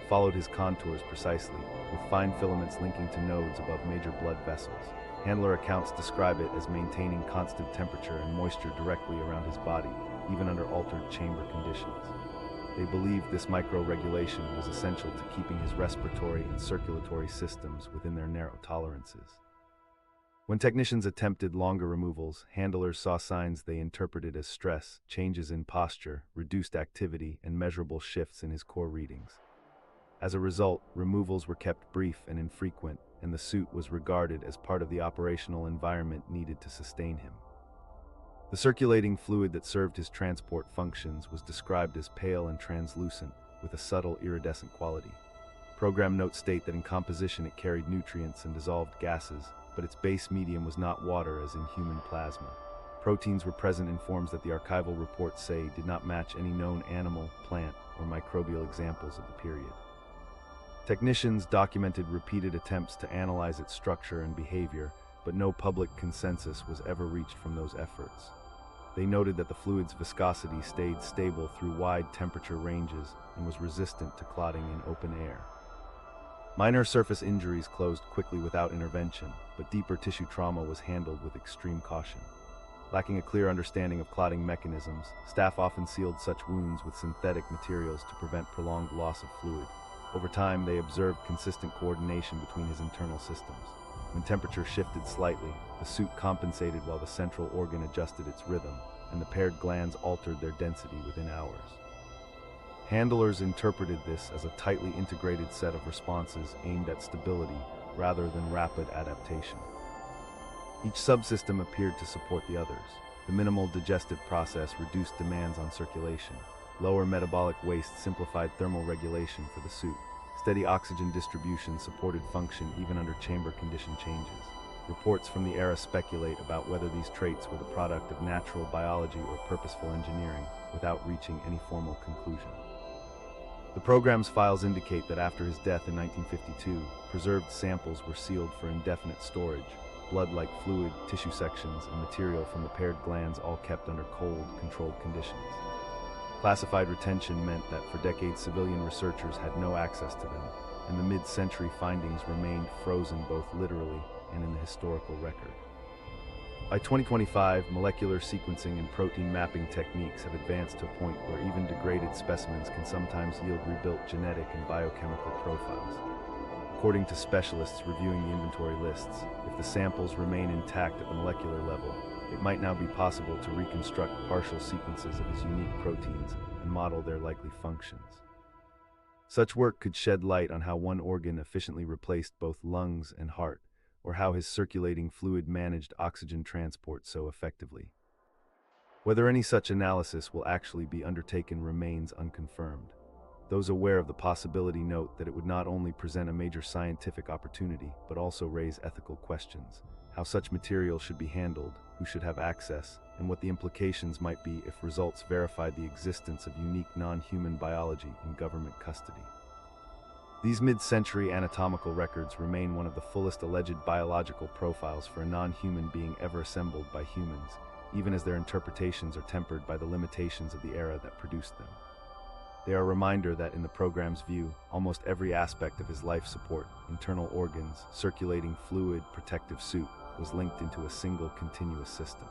It followed his contours precisely, with fine filaments linking to nodes above major blood vessels. Handler accounts describe it as maintaining constant temperature and moisture directly around his body, even under altered chamber conditions. They believed this micro-regulation was essential to keeping his respiratory and circulatory systems within their narrow tolerances. When technicians attempted longer removals, handlers saw signs they interpreted as stress, changes in posture, reduced activity, and measurable shifts in his core readings. As a result, removals were kept brief and infrequent, and the suit was regarded as part of the operational environment needed to sustain him. The circulating fluid that served his transport functions was described as pale and translucent, with a subtle iridescent quality. Program notes state that in composition it carried nutrients and dissolved gases, but its base medium was not water as in human plasma. Proteins were present in forms that the archival reports say did not match any known animal, plant, or microbial examples of the period. Technicians documented repeated attempts to analyze its structure and behavior, but no public consensus was ever reached from those efforts. They noted that the fluid's viscosity stayed stable through wide temperature ranges and was resistant to clotting in open air. Minor surface injuries closed quickly without intervention, but deeper tissue trauma was handled with extreme caution. Lacking a clear understanding of clotting mechanisms, staff often sealed such wounds with synthetic materials to prevent prolonged loss of fluid. Over time, they observed consistent coordination between his internal systems. When temperature shifted slightly, the suit compensated while the central organ adjusted its rhythm, and the paired glands altered their density within hours. Handlers interpreted this as a tightly integrated set of responses aimed at stability rather than rapid adaptation. Each subsystem appeared to support the others. The minimal digestive process reduced demands on circulation. Lower metabolic waste simplified thermal regulation for the suit. Steady oxygen distribution supported function even under chamber condition changes. Reports from the era speculate about whether these traits were the product of natural biology or purposeful engineering, without reaching any formal conclusion. The program's files indicate that after his death in 1952, preserved samples were sealed for indefinite storage. Blood-like fluid, tissue sections, and material from the paired glands all kept under cold, controlled conditions. Classified retention meant that for decades civilian researchers had no access to them, and the mid-century findings remained frozen both literally and in the historical record. By 2025, molecular sequencing and protein mapping techniques have advanced to a point where even degraded specimens can sometimes yield rebuilt genetic and biochemical profiles. According to specialists reviewing the inventory lists, if the samples remain intact at the molecular level, it might now be possible to reconstruct partial sequences of his unique proteins and model their likely functions. Such work could shed light on how one organ efficiently replaced both lungs and heart, or how his circulating fluid managed oxygen transport so effectively. Whether any such analysis will actually be undertaken remains unconfirmed. Those aware of the possibility note that it would not only present a major scientific opportunity, but also raise ethical questions. How such material should be handled, who should have access, and what the implications might be if results verified the existence of unique non-human biology in government custody. These mid-century anatomical records remain one of the fullest alleged biological profiles for a non-human being ever assembled by humans, even as their interpretations are tempered by the limitations of the era that produced them. They are a reminder that, in the program's view, almost every aspect of his life support, internal organs, circulating fluid, protective suit, was linked into a single continuous system.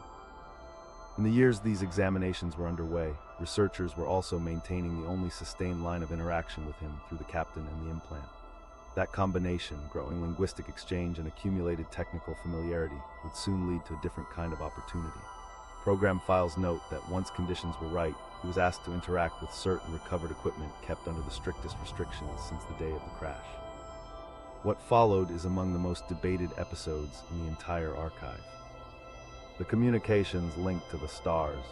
In the years these examinations were underway, researchers were also maintaining the only sustained line of interaction with him through the captain and the implant. That combination, growing linguistic exchange and accumulated technical familiarity, would soon lead to a different kind of opportunity. Program files note that once conditions were right, he was asked to interact with certain recovered equipment kept under the strictest restrictions since the day of the crash. What followed is among the most debated episodes in the entire archive. The communications linked to the stars.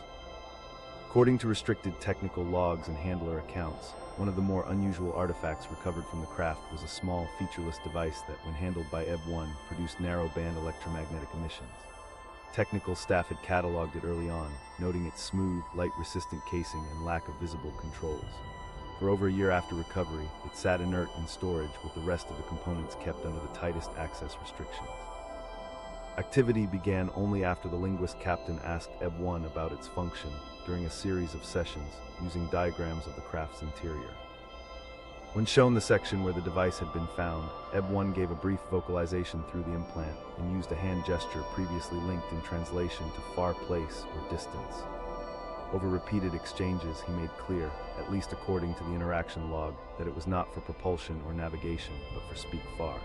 According to restricted technical logs and handler accounts, one of the more unusual artifacts recovered from the craft was a small, featureless device that, when handled by EB-1, produced narrow-band electromagnetic emissions. Technical staff had cataloged it early on, noting its smooth, light-resistant casing and lack of visible controls. For over a year after recovery, it sat inert in storage with the rest of the components kept under the tightest access restrictions. Activity began only after the linguist captain asked EB-1 about its function during a series of sessions using diagrams of the craft's interior. When shown the section where the device had been found, EB-1 gave a brief vocalization through the implant and used a hand gesture previously linked in translation to far place or distance. Over repeated exchanges, he made clear, at least according to the interaction log, that it was not for propulsion or navigation, but for speak far.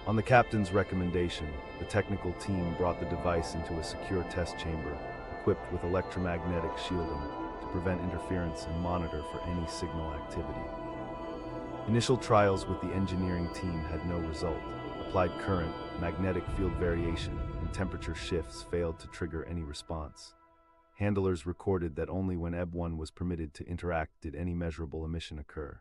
On the captain's recommendation, the technical team brought the device into a secure test chamber, equipped with electromagnetic shielding to prevent interference and monitor for any signal activity. Initial trials with the engineering team had no result. Applied current, magnetic field variation, and temperature shifts failed to trigger any response. Handlers recorded that only when EB-1 was permitted to interact did any measurable emission occur.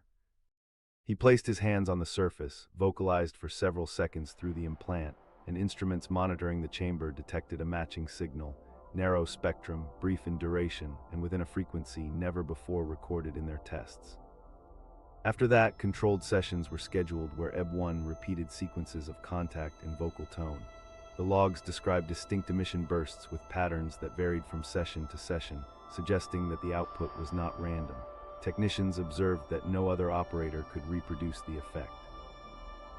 He placed his hands on the surface, vocalized for several seconds through the implant, and instruments monitoring the chamber detected a matching signal, narrow spectrum, brief in duration, and within a frequency never before recorded in their tests. After that, controlled sessions were scheduled where EB-1 repeated sequences of contact and vocal tone. The logs described distinct emission bursts with patterns that varied from session to session, suggesting that the output was not random. Technicians observed that no other operator could reproduce the effect.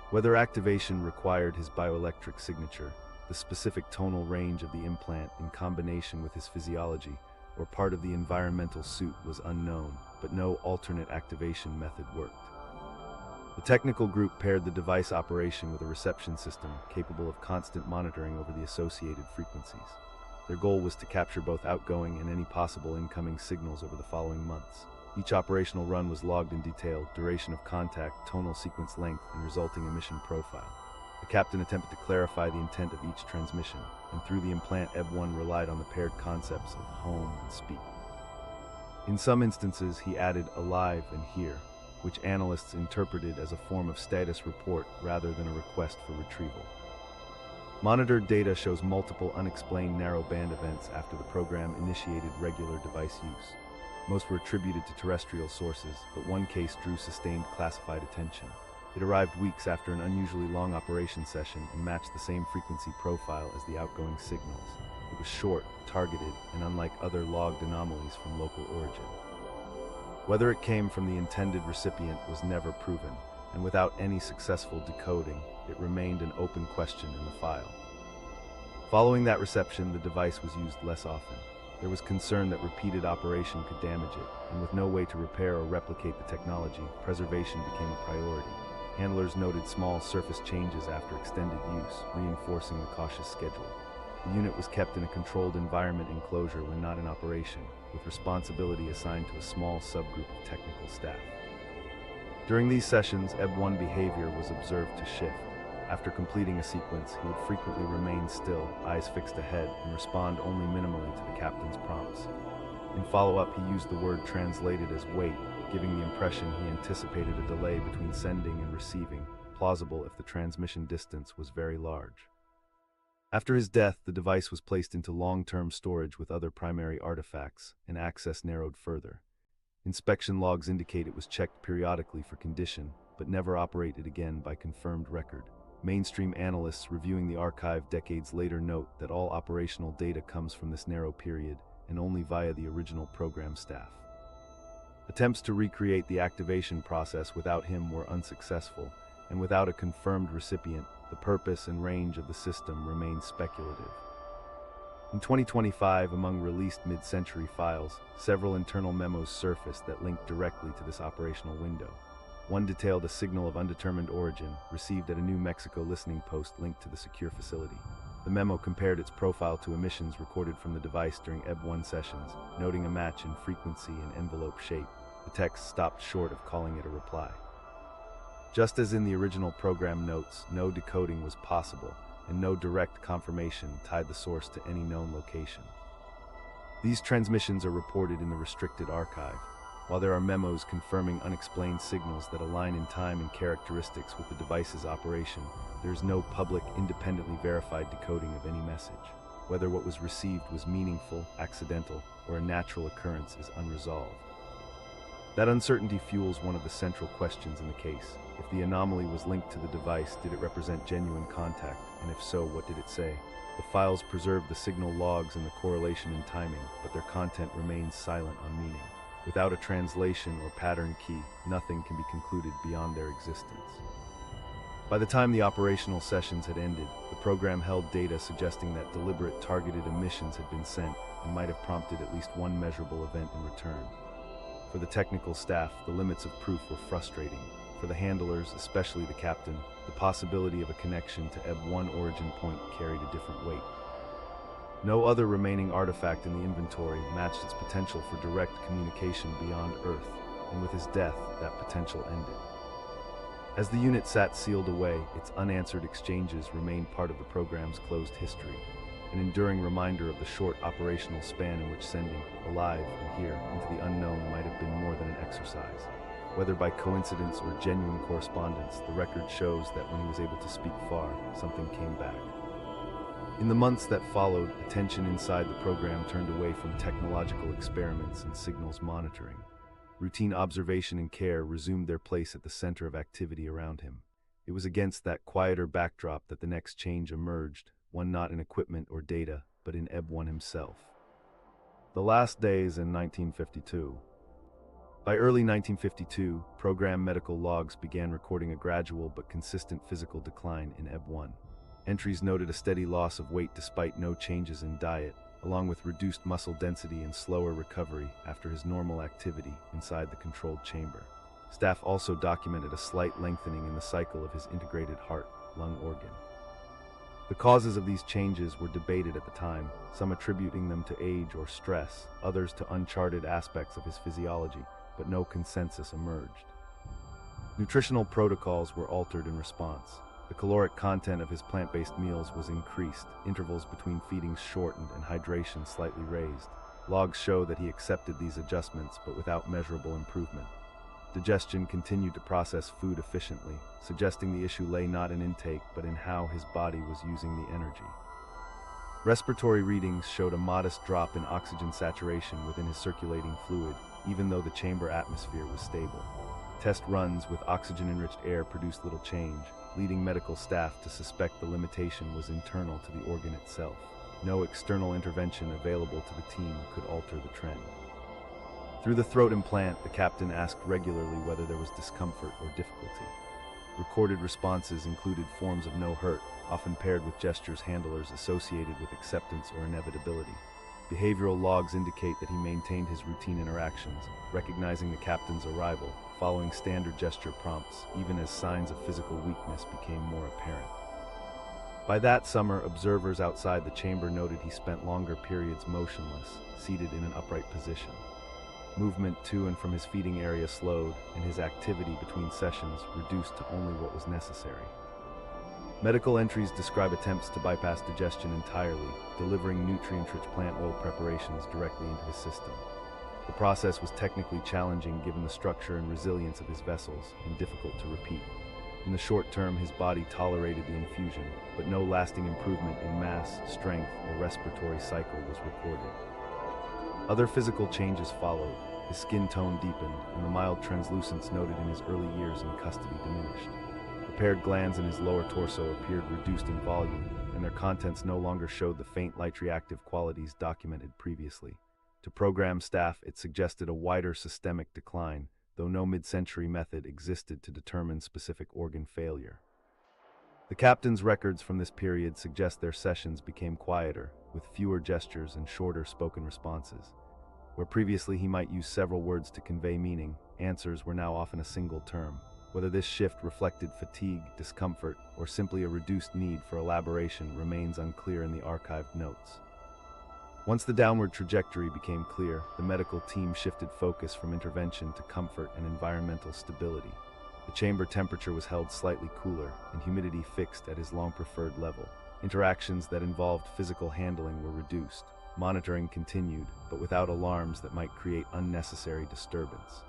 Whether activation required his bioelectric signature, the specific tonal range of the implant in combination with his physiology, or part of the environmental suit was unknown, but no alternate activation method worked. The technical group paired the device operation with a reception system capable of constant monitoring over the associated frequencies. Their goal was to capture both outgoing and any possible incoming signals over the following months. Each operational run was logged in detail: duration of contact, tonal sequence length, and resulting emission profile. The captain attempted to clarify the intent of each transmission, and through the implant, EB1 relied on the paired concepts of home and speak. In some instances, he added alive and here, which analysts interpreted as a form of status report rather than a request for retrieval. Monitored data shows multiple unexplained narrowband events after the program initiated regular device use. Most were attributed to terrestrial sources, but one case drew sustained classified attention. It arrived weeks after an unusually long operation session and matched the same frequency profile as the outgoing signals. It was short, targeted, and unlike other logged anomalies from local origin. Whether it came from the intended recipient was never proven, and without any successful decoding, it remained an open question in the file. Following that reception, the device was used less often. There was concern that repeated operation could damage it, and with no way to repair or replicate the technology, preservation became a priority. Handlers noted small surface changes after extended use, reinforcing the cautious schedule. The unit was kept in a controlled environment enclosure when not in operation, with responsibility assigned to a small subgroup of technical staff. During these sessions, EB1 behavior was observed to shift. After completing a sequence, he would frequently remain still, eyes fixed ahead, and respond only minimally to the captain's prompts. In follow-up, he used the word translated as wait, giving the impression he anticipated a delay between sending and receiving, plausible if the transmission distance was very large. After his death, the device was placed into long-term storage with other primary artifacts, and access narrowed further. Inspection logs indicate it was checked periodically for condition, but never operated again by confirmed record. Mainstream analysts reviewing the archive decades later note that all operational data comes from this narrow period, and only via the original program staff. Attempts to recreate the activation process without him were unsuccessful, and without a confirmed recipient, the purpose and range of the system remain speculative. In 2025, among released mid-century files, several internal memos surfaced that linked directly to this operational window. One detailed a signal of undetermined origin, received at a New Mexico listening post linked to the secure facility. The memo compared its profile to emissions recorded from the device during EB1 sessions, noting a match in frequency and envelope shape. The text stopped short of calling it a reply. Just as in the original program notes, no decoding was possible, and no direct confirmation tied the source to any known location. These transmissions are reported in the restricted archive. While there are memos confirming unexplained signals that align in time and characteristics with the device's operation, there is no public, independently verified decoding of any message. Whether what was received was meaningful, accidental, or a natural occurrence is unresolved. That uncertainty fuels one of the central questions in the case. If the anomaly was linked to the device, did it represent genuine contact, and if so, what did it say? The files preserve the signal logs and the correlation in timing, but their content remains silent on meaning. Without a translation or pattern key, nothing can be concluded beyond their existence. By the time the operational sessions had ended, the program held data suggesting that deliberate targeted emissions had been sent and might have prompted at least one measurable event in return. For the technical staff, the limits of proof were frustrating. For the handlers, especially the captain, the possibility of a connection to EB1 origin point carried a different weight. No other remaining artifact in the inventory matched its potential for direct communication beyond Earth, and with his death, that potential ended. As the unit sat sealed away, its unanswered exchanges remained part of the program's closed history, an enduring reminder of the short operational span in which sending, alive and here, into the unknown might have been more than an exercise. Whether by coincidence or genuine correspondence, the record shows that when he was able to speak far, something came back. In the months that followed, attention inside the program turned away from technological experiments and signals monitoring. Routine observation and care resumed their place at the center of activity around him. It was against that quieter backdrop that the next change emerged, one not in equipment or data, but in Eb-1 himself. The last days in 1952. By early 1952, program medical logs began recording a gradual but consistent physical decline in Eb-1. Entries noted a steady loss of weight despite no changes in diet, along with reduced muscle density and slower recovery after his normal activity inside the controlled chamber. Staff also documented a slight lengthening in the cycle of his integrated heart-lung organ. The causes of these changes were debated at the time, some attributing them to age or stress, others to uncharted aspects of his physiology, but no consensus emerged. Nutritional protocols were altered in response. The caloric content of his plant-based meals was increased, intervals between feedings shortened, and hydration slightly raised. Logs show that he accepted these adjustments, but without measurable improvement. Digestion continued to process food efficiently, suggesting the issue lay not in intake, but in how his body was using the energy. Respiratory readings showed a modest drop in oxygen saturation within his circulating fluid, even though the chamber atmosphere was stable. Test runs with oxygen-enriched air produced little change, leading medical staff to suspect the limitation was internal to the organ itself. No external intervention available to the team could alter the trend. Through the throat implant, the captain asked regularly whether there was discomfort or difficulty. Recorded responses included forms of no hurt, often paired with gestures handlers associated with acceptance or inevitability. Behavioral logs indicate that he maintained his routine interactions, recognizing the captain's arrival, following standard gesture prompts, even as signs of physical weakness became more apparent. By that summer, observers outside the chamber noted he spent longer periods motionless, seated in an upright position. Movement to and from his feeding area slowed, and his activity between sessions reduced to only what was necessary. Medical entries describe attempts to bypass digestion entirely, delivering nutrient-rich plant oil preparations directly into his system. The process was technically challenging given the structure and resilience of his vessels, and difficult to repeat. In the short term, his body tolerated the infusion, but no lasting improvement in mass, strength, or respiratory cycle was recorded. Other physical changes followed. His skin tone deepened, and the mild translucence noted in his early years in custody diminished. The paired glands in his lower torso appeared reduced in volume, and their contents no longer showed the faint light-reactive qualities documented previously. To program staff, it suggested a wider systemic decline, though no mid-century method existed to determine specific organ failure. The captain's records from this period suggest their sessions became quieter, with fewer gestures and shorter spoken responses. Where previously he might use several words to convey meaning, answers were now often a single term. Whether this shift reflected fatigue, discomfort, or simply a reduced need for elaboration remains unclear in the archived notes. Once the downward trajectory became clear, the medical team shifted focus from intervention to comfort and environmental stability. The chamber temperature was held slightly cooler, and humidity fixed at his long-preferred level. Interactions that involved physical handling were reduced. Monitoring continued, but without alarms that might create unnecessary disturbance.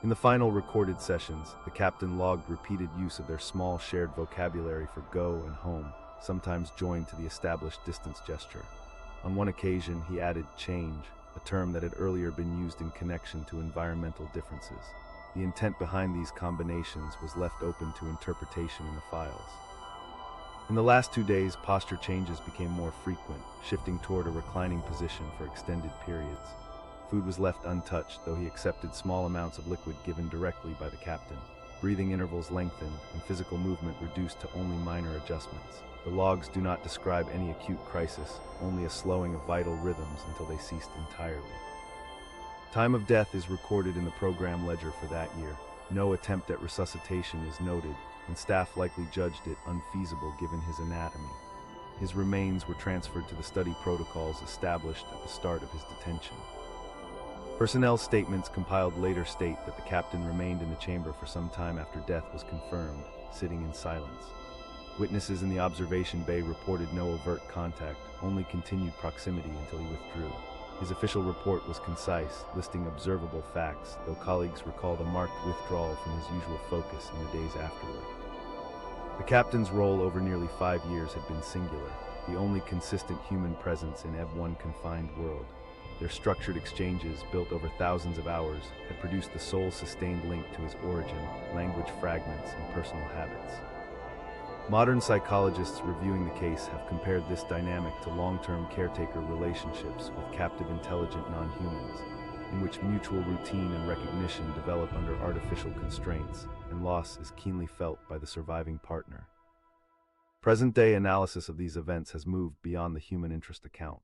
In the final recorded sessions, the captain logged repeated use of their small shared vocabulary for go and home, sometimes joined to the established distance gesture. On one occasion, he added change, a term that had earlier been used in connection to environmental differences. The intent behind these combinations was left open to interpretation in the files. In the last 2 days, posture changes became more frequent, shifting toward a reclining position for extended periods. Food was left untouched, though he accepted small amounts of liquid given directly by the captain. Breathing intervals lengthened, and physical movement reduced to only minor adjustments. The logs do not describe any acute crisis, only a slowing of vital rhythms until they ceased entirely. Time of death is recorded in the program ledger for that year. No attempt at resuscitation is noted, and staff likely judged it unfeasible given his anatomy. His remains were transferred to the study protocols established at the start of his detention. Personnel statements compiled later state that the captain remained in the chamber for some time after death was confirmed, sitting in silence. Witnesses in the observation bay reported no overt contact, only continued proximity until he withdrew. His official report was concise, listing observable facts, though colleagues recalled a marked withdrawal from his usual focus in the days afterward. The captain's role over nearly 5 years had been singular, the only consistent human presence in Eb-1 confined world. Their structured exchanges, built over thousands of hours, had produced the sole sustained link to his origin, language fragments, and personal habits. Modern psychologists reviewing the case have compared this dynamic to long-term caretaker relationships with captive intelligent non-humans, in which mutual routine and recognition develop under artificial constraints, and loss is keenly felt by the surviving partner. Present-day analysis of these events has moved beyond the human interest account.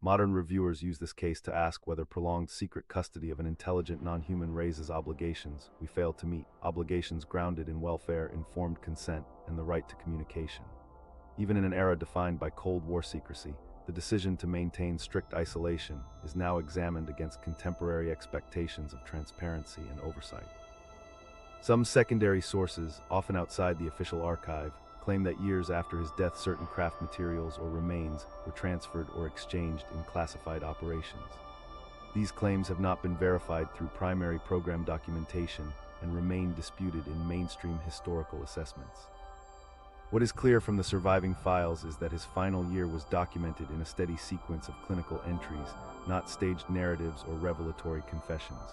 Modern reviewers use this case to ask whether prolonged secret custody of an intelligent non-human raises obligations we fail to meet, obligations grounded in welfare, informed consent, and the right to communication. Even in an era defined by Cold War secrecy, the decision to maintain strict isolation is now examined against contemporary expectations of transparency and oversight. Some secondary sources, often outside the official archive, claim that years after his death certain craft materials or remains were transferred or exchanged in classified operations. These claims have not been verified through primary program documentation and remain disputed in mainstream historical assessments. What is clear from the surviving files is that his final year was documented in a steady sequence of clinical entries, not staged narratives or revelatory confessions.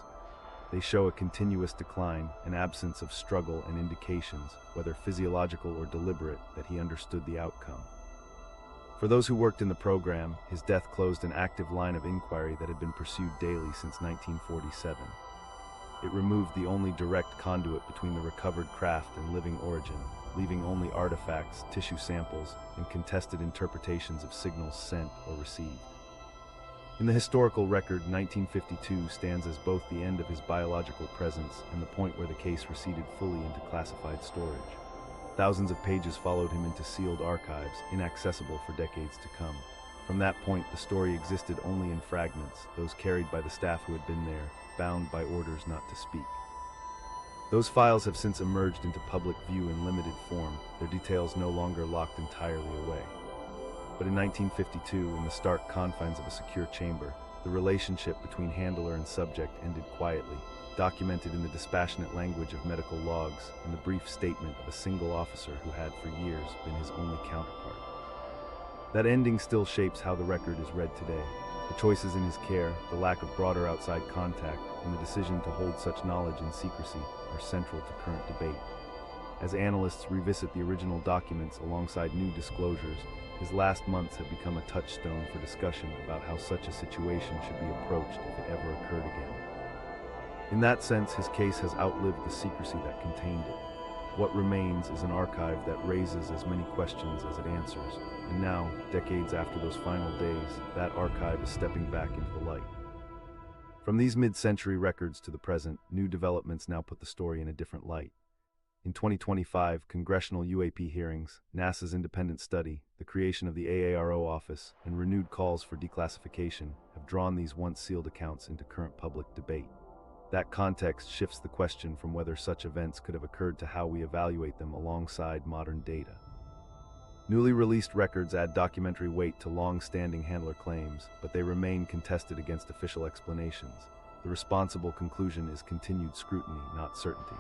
They show a continuous decline, an absence of struggle and indications, whether physiological or deliberate, that he understood the outcome. For those who worked in the program, his death closed an active line of inquiry that had been pursued daily since 1947. It removed the only direct conduit between the recovered craft and living origin, leaving only artifacts, tissue samples, and contested interpretations of signals sent or received. In the historical record, 1952 stands as both the end of his biological presence and the point where the case receded fully into classified storage. Thousands of pages followed him into sealed archives, inaccessible for decades to come. From that point, the story existed only in fragments, those carried by the staff who had been there, bound by orders not to speak. Those files have since emerged into public view in limited form, their details no longer locked entirely away. But in 1952, in the stark confines of a secure chamber, the relationship between handler and subject ended quietly, documented in the dispassionate language of medical logs and the brief statement of a single officer who had for years been his only counterpart. That ending still shapes how the record is read today. The choices in his care, the lack of broader outside contact, and the decision to hold such knowledge in secrecy are central to current debate. As analysts revisit the original documents alongside new disclosures, his last months have become a touchstone for discussion about how such a situation should be approached if it ever occurred again. In that sense, his case has outlived the secrecy that contained it. What remains is an archive that raises as many questions as it answers, and now, decades after those final days, that archive is stepping back into the light. From these mid-century records to the present, new developments now put the story in a different light. In 2025, congressional UAP hearings, NASA's independent study, the creation of the AARO office, and renewed calls for declassification have drawn these once sealed accounts into current public debate. That context shifts the question from whether such events could have occurred to how we evaluate them alongside modern data. Newly released records add documentary weight to long-standing handler claims, but they remain contested against official explanations. The responsible conclusion is continued scrutiny, not certainty.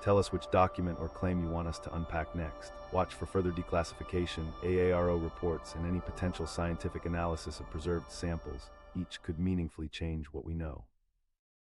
Tell us which document or claim you want us to unpack next. Watch for further declassification, AARO reports, and any potential scientific analysis of preserved samples. Each could meaningfully change what we know.